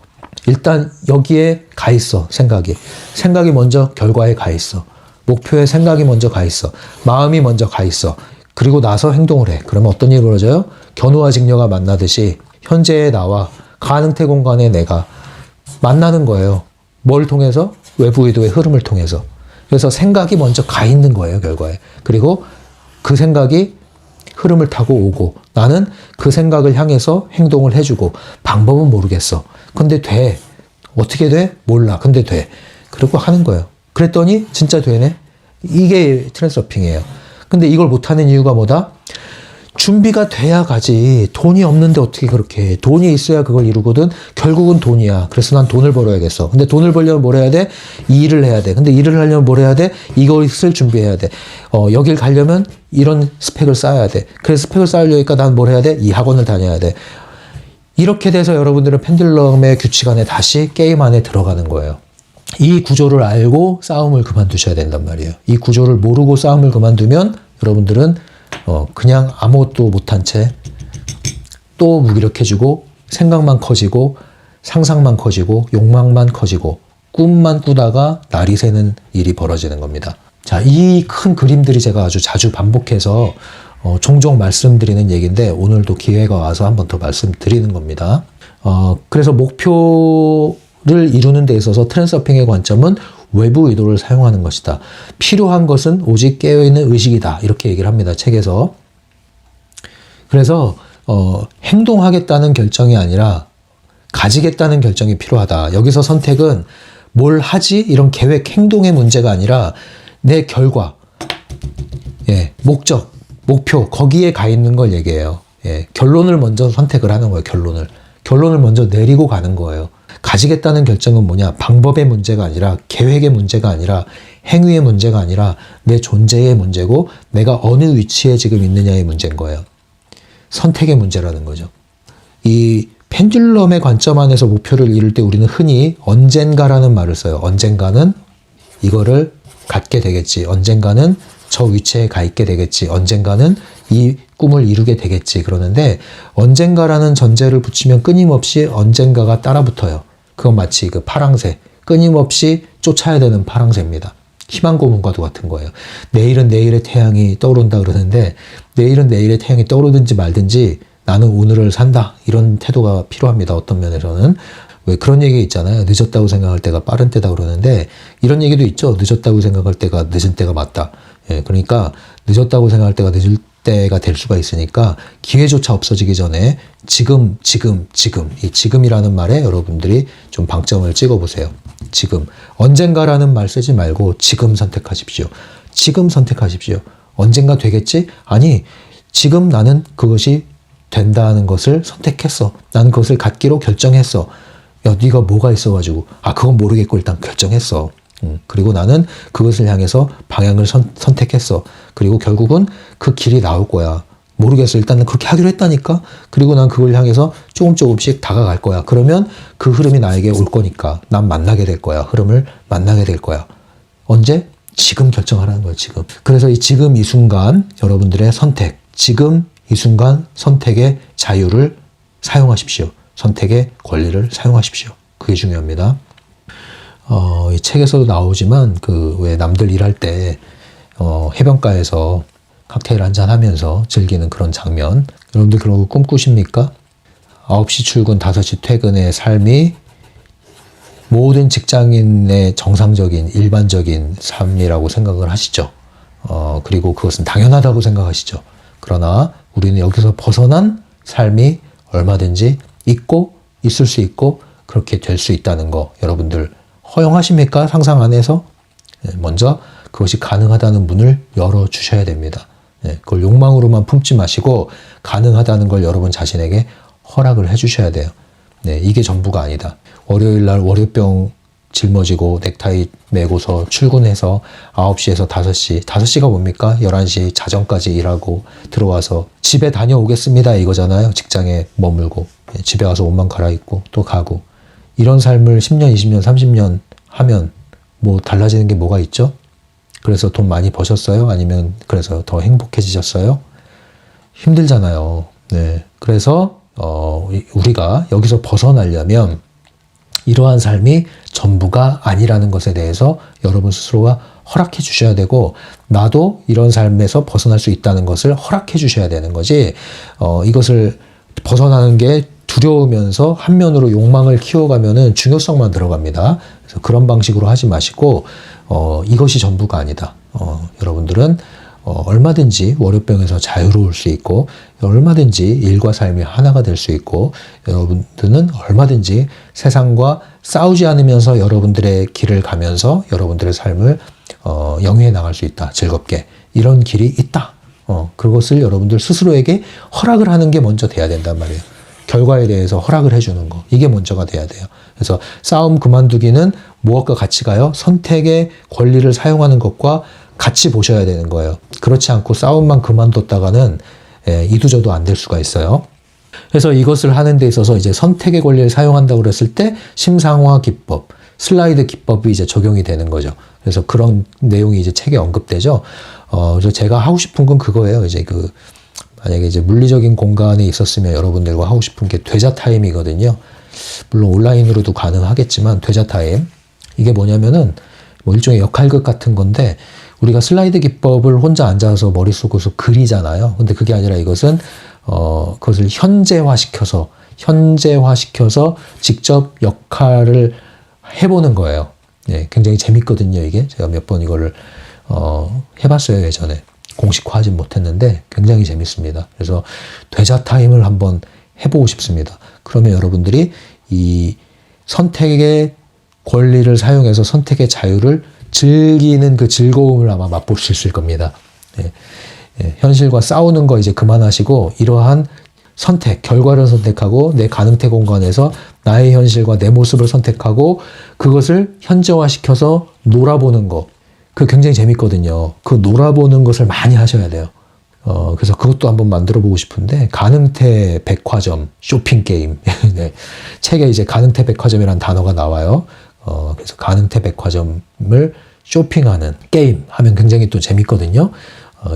일단 여기에 가 있어. 생각이 먼저 결과에 가 있어. 목표에 생각이 먼저 가 있어. 마음이 먼저 가 있어. 그리고 나서 행동을 해. 그러면 어떤 일이 벌어져요? 견우와 직녀가 만나듯이 현재의 나와 가능태 공간의 내가 만나는 거예요. 뭘 통해서? 외부 의도의 흐름을 통해서. 그래서 생각이 먼저 가 있는 거예요, 결과에. 그리고 그 생각이 흐름을 타고 오고, 나는 그 생각을 향해서 행동을 해주고, 방법은 모르겠어. 근데 돼. 어떻게 돼? 몰라. 근데 돼. 그리고 하는 거예요. 그랬더니 진짜 되네? 이게 트랜스서핑이에요. 근데 이걸 못하는 이유가 뭐다? 준비가 돼야 가지. 돈이 없는데 어떻게 그렇게 해. 돈이 있어야 그걸 이루거든. 결국은 돈이야. 그래서 난 돈을 벌어야겠어. 근데 돈을 벌려면 뭘 해야 돼? 이 일을 해야 돼. 근데 일을 하려면 뭘 해야 돼? 이것을 준비해야 돼. 여길 가려면 이런 스펙을 쌓아야 돼. 그래서 스펙을 쌓으려니까 난 뭘 해야 돼? 이 학원을 다녀야 돼. 이렇게 돼서 여러분들은 펜듈럼의 규칙 안에 다시 게임 안에 들어가는 거예요. 이 구조를 알고 싸움을 그만두셔야 된단 말이에요. 이 구조를 모르고 싸움을 그만두면 여러분들은 그냥 아무것도 못한 채 또 무기력해지고, 생각만 커지고, 상상만 커지고, 욕망만 커지고, 꿈만 꾸다가 날이 새는 일이 벌어지는 겁니다. 자, 이 큰 그림들이 제가 아주 자주 반복해서 종종 말씀드리는 얘기인데, 오늘도 기회가 와서 한 번 더 말씀드리는 겁니다. 그래서 목표를 이루는 데 있어서 트랜스서핑의 관점은 외부 의도를 사용하는 것이다. 필요한 것은 오직 깨어있는 의식이다. 이렇게 얘기를 합니다. 책에서. 그래서 행동하겠다는 결정이 아니라 가지겠다는 결정이 필요하다. 여기서 선택은 뭘 하지? 이런 계획, 행동의 문제가 아니라 내 결과, 목적, 목표, 거기에 가 있는 걸 얘기해요. 결론을 먼저 선택을 하는 거예요. 결론을 먼저 내리고 가는 거예요. 가지겠다는 결정은 뭐냐? 방법의 문제가 아니라, 계획의 문제가 아니라, 행위의 문제가 아니라 내 존재의 문제고, 내가 어느 위치에 지금 있느냐의 문제인 거예요. 선택의 문제라는 거죠. 이 펜듈럼의 관점 안에서 목표를 이룰 때 우리는 흔히 언젠가라는 말을 써요. 언젠가는 이거를 갖게 되겠지. 언젠가는 저 위치에 가 있게 되겠지. 언젠가는 이 꿈을 이루게 되겠지. 그러는데 언젠가라는 전제를 붙이면 끊임없이 언젠가가 따라붙어요. 그건 마치 그 파랑새, 끊임없이 쫓아야 되는 파랑새입니다. 희망 고문과도 같은 거예요. 내일은 내일의 태양이 떠오른다 그러는데, 내일은 내일의 태양이 떠오르든지 말든지 나는 오늘을 산다. 이런 태도가 필요합니다. 어떤 면에서는. 왜 그런 얘기 있잖아요. 늦었다고 생각할 때가 빠른 때다 그러는데, 이런 얘기도 있죠. 늦었다고 생각할 때가 늦은 때가 맞다. 그러니까 늦었다고 생각할 때가 늦을 때가 될 수가 있으니까 기회조차 없어지기 전에 지금 이 지금이라는 말에 여러분들이 좀 방점을 찍어보세요. 지금. 언젠가라는 말 쓰지 말고 지금 선택하십시오. 지금 선택하십시오. 언젠가 되겠지? 아니, 지금 나는 그것이 된다는 것을 선택했어. 나는 그것을 갖기로 결정했어. 야, 네가 뭐가 있어가지고. 그건 모르겠고 일단 결정했어. 그리고 나는 그것을 향해서 방향을 선택했어. 그리고 결국은 그 길이 나올 거야. 모르겠어. 일단은 그렇게 하기로 했다니까. 그리고 난 그걸 향해서 조금씩 다가갈 거야. 그러면 그 흐름이 나에게 올 거니까 난 만나게 될 거야. 흐름을 만나게 될 거야. 언제? 지금 결정하라는 거예요. 지금. 그래서 이 지금 이 순간 여러분들의 선택, 지금 이 순간 선택의 자유를 사용하십시오. 선택의 권리를 사용하십시오. 그게 중요합니다. 이 책에서도 나오지만 왜 남들 일할 때 해변가에서 칵테일 한잔 하면서 즐기는 그런 장면, 여러분들 그런 거 꿈꾸십니까? 9시 출근, 5시 퇴근의 삶이 모든 직장인의 정상적인 일반적인 삶이라고 생각을 하시죠. 그리고 그것은 당연하다고 생각하시죠. 그러나 우리는 여기서 벗어난 삶이 얼마든지 있고 있을 수 있고 그렇게 될 수 있다는 거 여러분들 허용하십니까? 상상 안에서 먼저 그것이 가능하다는 문을 열어주셔야 됩니다. 그걸 욕망으로만 품지 마시고 가능하다는 걸 여러분 자신에게 허락을 해주셔야 돼요. 이게 전부가 아니다. 월요일날 월요병 짊어지고 넥타이 매고서 출근해서 9시에서 5시, 5시가 뭡니까? 11시 자정까지 일하고 들어와서 집에 다녀오겠습니다 이거잖아요. 직장에 머물고 집에 와서 옷만 갈아입고 또 가고, 이런 삶을 10년, 20년, 30년 하면 뭐 달라지는 게 뭐가 있죠? 그래서 돈 많이 버셨어요? 아니면 그래서 더 행복해지셨어요? 힘들잖아요. 그래서 우리가 여기서 벗어나려면 이러한 삶이 전부가 아니라는 것에 대해서 여러분 스스로가 허락해 주셔야 되고, 나도 이런 삶에서 벗어날 수 있다는 것을 허락해 주셔야 되는 거지, 이것을 벗어나는 게 두려우면서 한면으로 욕망을 키워가면은 중요성만 들어갑니다. 그래서 그런 방식으로 하지 마시고, 이것이 전부가 아니다. 여러분들은 얼마든지 월요병에서 자유로울 수 있고, 얼마든지 일과 삶이 하나가 될 수 있고, 여러분들은 얼마든지 세상과 싸우지 않으면서 여러분들의 길을 가면서 여러분들의 삶을 영위해 나갈 수 있다. 즐겁게. 이런 길이 있다. 그것을 여러분들 스스로에게 허락을 하는 게 먼저 돼야 된단 말이에요. 결과에 대해서 허락을 해주는 거. 이게 먼저가 돼야 돼요. 그래서 싸움 그만두기는 무엇과 같이 가요? 선택의 권리를 사용하는 것과 같이 보셔야 되는 거예요. 그렇지 않고 싸움만 그만뒀다가는 이도저도 안 될 수가 있어요. 그래서 이것을 하는 데 있어서 이제 선택의 권리를 사용한다고 그랬을 때 심상화 기법, 슬라이드 기법이 이제 적용이 되는 거죠. 그래서 그런 내용이 이제 책에 언급되죠. 그래서 제가 하고 싶은 건 그거예요. 이제 만약에 이제 물리적인 공간에 있었으면 여러분들과 하고 싶은 게 되자 타임이거든요. 물론 온라인으로도 가능하겠지만 되자 타임. 이게 뭐냐면은 뭐 일종의 역할극 같은 건데, 우리가 슬라이드 기법을 혼자 앉아서 머릿속에서 그리잖아요. 근데 그게 아니라 이것은 그것을 현재화시켜서 직접 역할을 해보는 거예요. 굉장히 재밌거든요. 이게 제가 몇 번 이거를 해봤어요. 예전에 공식화하진 못했는데 굉장히 재밌습니다. 그래서 되자 타임을 한번 해보고 싶습니다. 그러면 여러분들이 이 선택의 권리를 사용해서 선택의 자유를 즐기는 그 즐거움을 아마 맛볼 수 있을 겁니다. 현실과 싸우는 거 이제 그만하시고, 이러한 선택, 결과를 선택하고 내 가능태 공간에서 나의 현실과 내 모습을 선택하고 그것을 현재화시켜서 놀아보는 거. 그거 굉장히 재밌거든요. 그 놀아보는 것을 많이 하셔야 돼요. 그래서 그것도 한번 만들어 보고 싶은데, 가능태 백화점 쇼핑 게임. 책에 이제 가능태 백화점이라는 단어가 나와요. 그래서 가능태 백화점을 쇼핑하는 게임 하면 굉장히 또 재밌거든요.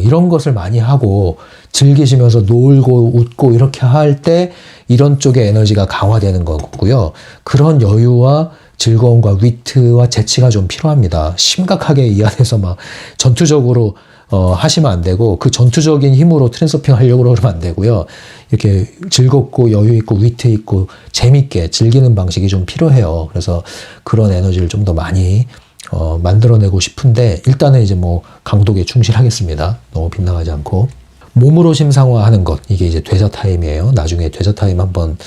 이런 것을 많이 하고 즐기시면서 놀고 웃고 이렇게 할 때 이런 쪽의 에너지가 강화되는 거고요. 그런 여유와 즐거움과 위트와 재치가 좀 필요합니다. 심각하게 이 안에서 막 전투적으로 하시면 안 되고, 그 전투적인 힘으로 트랜서핑 하려고 그러면 안 되고요. 이렇게 즐겁고 여유 있고 위트 있고 재밌게 즐기는 방식이 좀 필요해요. 그래서 그런 에너지를 좀 더 많이 만들어내고 싶은데, 일단은 이제 뭐 강독에 충실하겠습니다. 너무 빗나가지 않고. 몸으로 심상화하는 것, 이게 이제 되자 타임이에요. 나중에 되자 타임 한번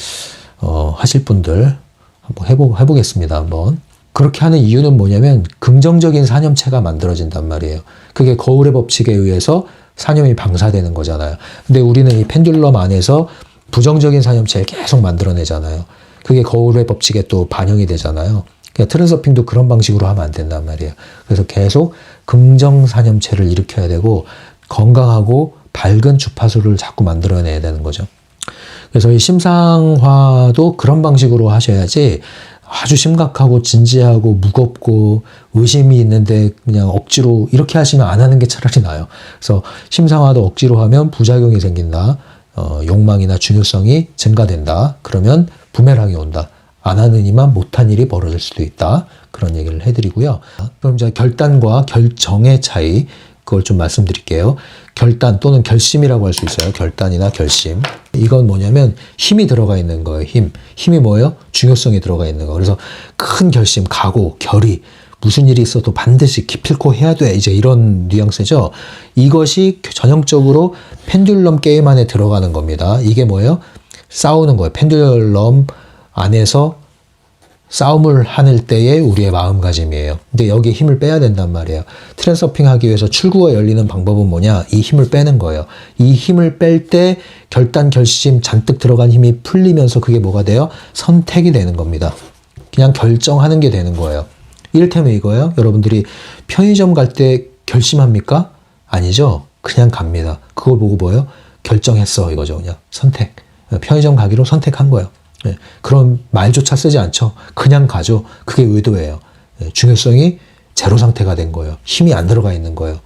하실 분들 한번 해보겠습니다. 한번. 그렇게 하는 이유는 뭐냐면 긍정적인 사념체가 만들어진단 말이에요. 그게 거울의 법칙에 의해서 사념이 방사되는 거잖아요. 근데 우리는 이 펜듈럼 안에서 부정적인 사념체를 계속 만들어내잖아요. 그게 거울의 법칙에 또 반영이 되잖아요. 그러니까 트랜서핑도 그런 방식으로 하면 안 된단 말이에요. 그래서 계속 긍정 사념체를 일으켜야 되고, 건강하고 밝은 주파수를 자꾸 만들어내야 되는 거죠. 그래서 이 심상화도 그런 방식으로 하셔야지, 아주 심각하고 진지하고 무겁고 의심이 있는데 그냥 억지로 이렇게 하시면 안 하는 게 차라리 나아요. 그래서 심상화도 억지로 하면 부작용이 생긴다. 욕망이나 중요성이 증가된다. 그러면 부메랑이 온다. 안 하는 이만 못한 일이 벌어질 수도 있다. 그런 얘기를 해드리고요. 그럼 이제 결단과 결정의 차이, 그걸 좀 말씀드릴게요. 결단 또는 결심이라고 할 수 있어요. 결단이나 결심. 이건 뭐냐면 힘이 들어가 있는 거예요. 힘이 뭐예요? 중요성이 들어가 있는 거. 그래서 큰 결심, 각오, 결의, 무슨 일이 있어도 반드시 기필코 해야 돼. 이제 이런 뉘앙스죠. 이것이 전형적으로 펜듈럼 게임 안에 들어가는 겁니다. 이게 뭐예요? 싸우는 거예요. 펜듈럼 안에서 싸움을 하는 때의 우리의 마음가짐이에요. 근데 여기에 힘을 빼야 된단 말이에요. 트랜서핑 하기 위해서 출구가 열리는 방법은 뭐냐? 이 힘을 빼는 거예요. 이 힘을 뺄 때 결단, 결심, 잔뜩 들어간 힘이 풀리면서 그게 뭐가 돼요? 선택이 되는 겁니다. 그냥 결정하는 게 되는 거예요. 이를테면 이거예요. 여러분들이 편의점 갈 때 결심합니까? 아니죠. 그냥 갑니다. 그걸 보고 뭐예요? 결정했어 이거죠. 그냥 선택. 편의점 가기로 선택한 거예요. 예, 그런 말조차 쓰지 않죠. 그냥 가죠. 그게 의도예요. 예, 중요성이 제로 상태가 된 거예요. 힘이 안 들어가 있는 거예요.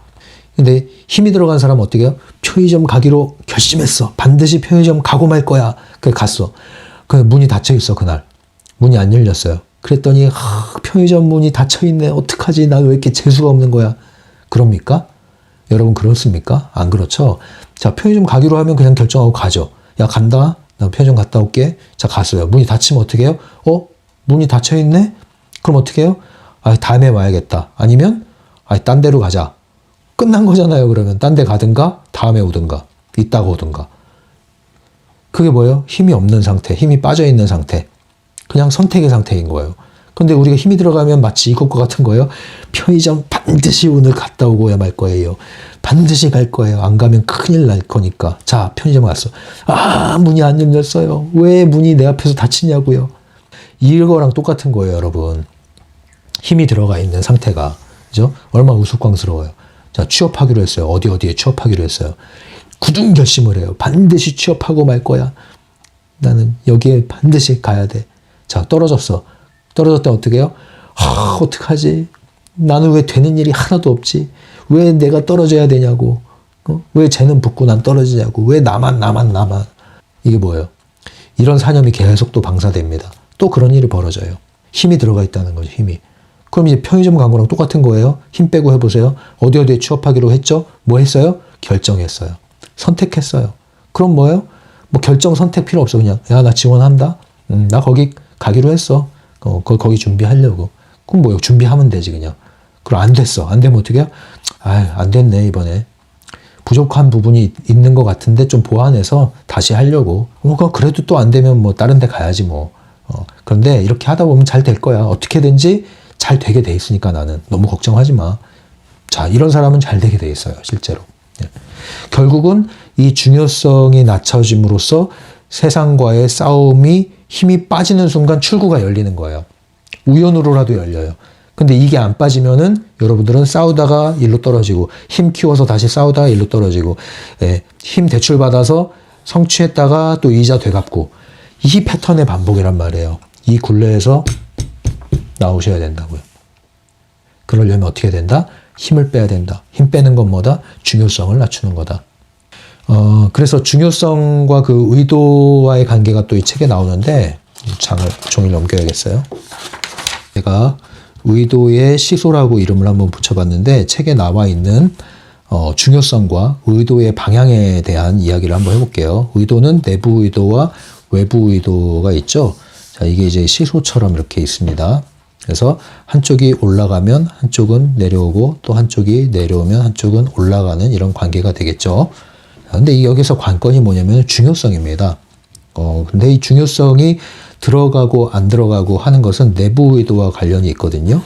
근데 힘이 들어간 사람은 어떻게 해요? 편의점 가기로 결심했어. 반드시 편의점 가고 말 거야. 그래 갔어. 그 문이 닫혀 있어 그날. 문이 안 열렸어요. 그랬더니 편의점 문이 닫혀 있네. 어떡하지? 나 왜 이렇게 재수가 없는 거야? 그럽니까? 여러분 그렇습니까? 안 그렇죠? 자, 편의점 가기로 하면 그냥 결정하고 가죠. 야, 간다. 나 편의점 갔다 올게. 자, 갔어요. 문이 닫히면 어떻게 해요? 문이 닫혀 있네? 그럼 어떻게 해요? 아, 다음에 와야겠다. 아니면 딴 데로 가자. 끝난 거잖아요. 그러면 딴 데 가든가 다음에 오든가 이따가 오든가. 그게 뭐예요? 힘이 없는 상태, 힘이 빠져 있는 상태. 그냥 선택의 상태인 거예요. 근데 우리가 힘이 들어가면 마치 이것과 같은 거예요. 편의점 반드시 오늘 갔다 오고야 말 거예요. 반드시 갈 거예요. 안 가면 큰일 날 거니까. 자, 편의점 갔어. 문이 안 열렸어요. 왜 문이 내 앞에서 닫히냐고요. 이거랑 똑같은 거예요, 여러분. 힘이 들어가 있는 상태가. 그죠? 얼마나 우스꽝스러워요. 자, 취업하기로 했어요. 어디에 취업하기로 했어요. 굳은 결심을 해요. 반드시 취업하고 말 거야. 나는 여기에 반드시 가야 돼. 자, 떨어졌어. 떨어졌다 어떻게 해요? 어떡하지? 나는 왜 되는 일이 하나도 없지? 왜 내가 떨어져야 되냐고? 왜 쟤는 붙고 난 떨어지냐고? 왜 나만? 이게 뭐예요? 이런 사념이 계속 또 방사됩니다. 또 그런 일이 벌어져요. 힘이 들어가 있다는 거죠, 힘이. 그럼 이제 편의점 간 거랑 똑같은 거예요. 힘 빼고 해보세요. 어디에 취업하기로 했죠? 뭐 했어요? 결정했어요. 선택했어요. 그럼 뭐예요? 뭐 결정 선택 필요 없어. 그냥 야, 나 지원한다. 나 거기 가기로 했어. 거기 준비하려고. 그럼 뭐요? 준비하면 되지 그냥. 그럼 안 됐어. 안 되면 어떻게 해요? 안 됐네 이번에. 부족한 부분이 있는 것 같은데 좀 보완해서 다시 하려고. 그래도 또 안 되면 뭐 다른 데 가야지 뭐. 그런데 이렇게 하다 보면 잘 될 거야. 어떻게든지 잘 되게 돼 있으니까 나는. 너무 걱정하지 마. 자, 이런 사람은 잘 되게 돼 있어요. 실제로. 네. 결국은 이 중요성이 낮춰짐으로써 세상과의 싸움이 힘이 빠지는 순간 출구가 열리는 거예요. 우연으로라도 열려요. 근데 이게 안 빠지면은 여러분들은 싸우다가 일로 떨어지고 힘 키워서 다시 싸우다가 일로 떨어지고 힘 대출받아서 성취했다가 또 이자 되갚고 이 패턴의 반복이란 말이에요. 이 굴레에서 나오셔야 된다고요. 그러려면 어떻게 된다? 힘을 빼야 된다. 힘 빼는 건 뭐다? 중요성을 낮추는 거다. 그래서 중요성과 그 의도와의 관계가 또 이 책에 나오는데 종이를 넘겨야겠어요. 제가 의도의 시소라고 이름을 한번 붙여봤는데 책에 나와 있는 중요성과 의도의 방향에 대한 이야기를 한번 해볼게요. 의도는 내부 의도와 외부 의도가 있죠. 자, 이게 이제 시소처럼 이렇게 있습니다. 그래서 한쪽이 올라가면 한쪽은 내려오고 또 한쪽이 내려오면 한쪽은 올라가는 이런 관계가 되겠죠. 근데 여기서 관건이 뭐냐면 중요성입니다. 근데 이 중요성이 들어가고 안 들어가고 하는 것은 내부 의도와 관련이 있거든요.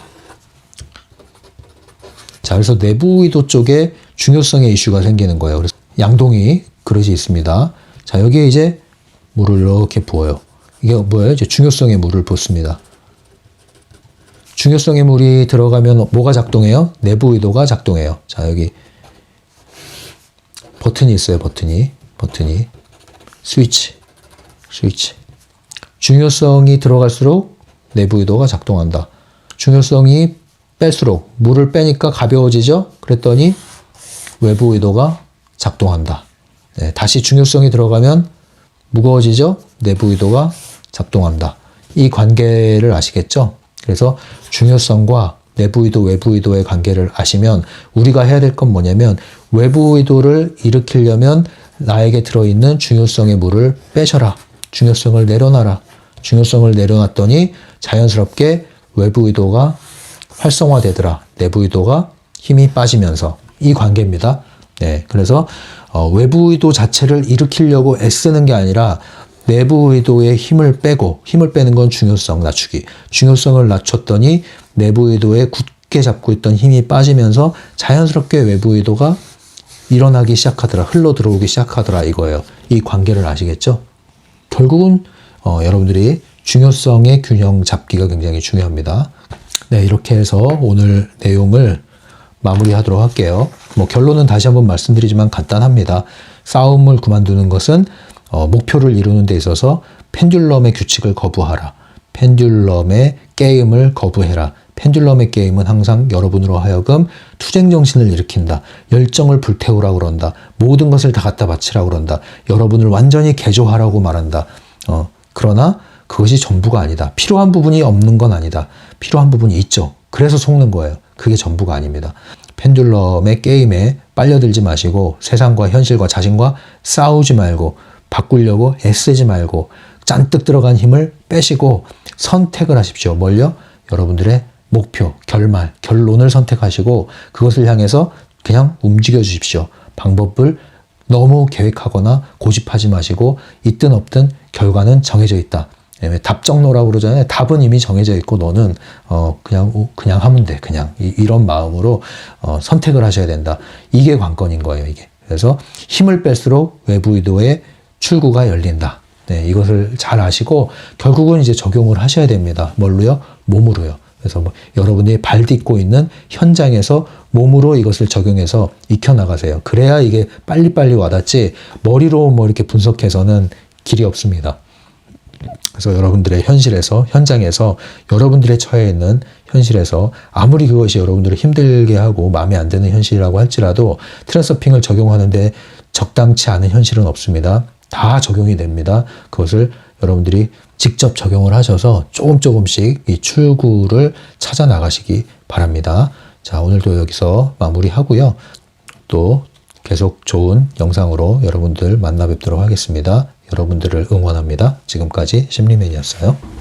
자, 그래서 내부 의도 쪽에 중요성의 이슈가 생기는 거예요. 그래서 양동이 그릇이 있습니다. 자, 여기에 이제 물을 이렇게 부어요. 이게 뭐예요? 이제 중요성의 물을 붓습니다. 중요성의 물이 들어가면 뭐가 작동해요? 내부 의도가 작동해요. 자, 여기 버튼이 있어요. 버튼이 스위치. 중요성이 들어갈수록 내부 의도가 작동한다. 중요성이 뺄수록 물을 빼니까 가벼워지죠. 그랬더니 외부 의도가 작동한다. 네, 다시 중요성이 들어가면 무거워지죠. 내부 의도가 작동한다. 이 관계를 아시겠죠? 그래서 중요성과 내부 의도, 외부 의도의 관계를 아시면 우리가 해야 될 건 뭐냐면 외부 의도를 일으키려면 나에게 들어있는 중요성의 물을 빼셔라. 중요성을 내려놔라. 중요성을 내려놨더니 자연스럽게 외부 의도가 활성화되더라. 내부 의도가 힘이 빠지면서 이 관계입니다. 네, 그래서 외부 의도 자체를 일으키려고 애쓰는 게 아니라 내부 의도의 힘을 빼고, 힘을 빼는 건 중요성 낮추기. 중요성을 낮췄더니 내부 의도에 굳게 잡고 있던 힘이 빠지면서 자연스럽게 외부 의도가 일어나기 시작하더라. 흘러 들어오기 시작하더라. 이거예요. 이 관계를 아시겠죠? 결국은 여러분들이 중요성의 균형 잡기가 굉장히 중요합니다. 네, 이렇게 해서 오늘 내용을 마무리하도록 할게요. 결론은 다시 한번 말씀드리지만 간단합니다. 싸움을 그만두는 것은 목표를 이루는 데 있어서 펜듈럼의 규칙을 거부하라. 펜듈럼의 게임을 거부해라. 펜듈럼의 게임은 항상 여러분으로 하여금 투쟁 정신을 일으킨다. 열정을 불태우라고 그런다. 모든 것을 다 갖다 바치라고 그런다. 여러분을 완전히 개조하라고 말한다. 그러나 그것이 전부가 아니다. 필요한 부분이 없는 건 아니다. 필요한 부분이 있죠. 그래서 속는 거예요. 그게 전부가 아닙니다. 펜듈럼의 게임에 빨려들지 마시고 세상과 현실과 자신과 싸우지 말고 바꾸려고 애쓰지 말고 잔뜩 들어간 힘을 빼시고 선택을 하십시오. 뭘요? 여러분들의 목표, 결말, 결론을 선택하시고 그것을 향해서 그냥 움직여 주십시오. 방법을 너무 계획하거나 고집하지 마시고 있든 없든 결과는 정해져 있다. 답정노라고 그러잖아요. 답은 이미 정해져 있고 너는 그냥 하면 돼. 그냥 이런 마음으로 선택을 하셔야 된다. 이게 관건인 거예요. 이게. 그래서 힘을 뺄수록 외부 의도의 출구가 열린다. 네, 이것을 잘 아시고 결국은 이제 적용을 하셔야 됩니다. 뭘로요? 몸으로요. 그래서 여러분이 발 딛고 있는 현장에서 몸으로 이것을 적용해서 익혀나가세요. 그래야 이게 빨리빨리 와닿지 머리로 이렇게 분석해서는 길이 없습니다. 그래서 여러분들의 현장에서 여러분들의 처해 있는 현실에서 아무리 그것이 여러분들을 힘들게 하고 마음에 안 드는 현실이라고 할지라도 트랜서핑을 적용하는데 적당치 않은 현실은 없습니다. 다 적용이 됩니다. 그것을 여러분들이 직접 적용을 하셔서 조금씩 이 출구를 찾아 나가시기 바랍니다. 자, 오늘도 여기서 마무리하고요. 또 계속 좋은 영상으로 여러분들 만나 뵙도록 하겠습니다. 여러분들을 응원합니다. 지금까지 심리맨이었어요.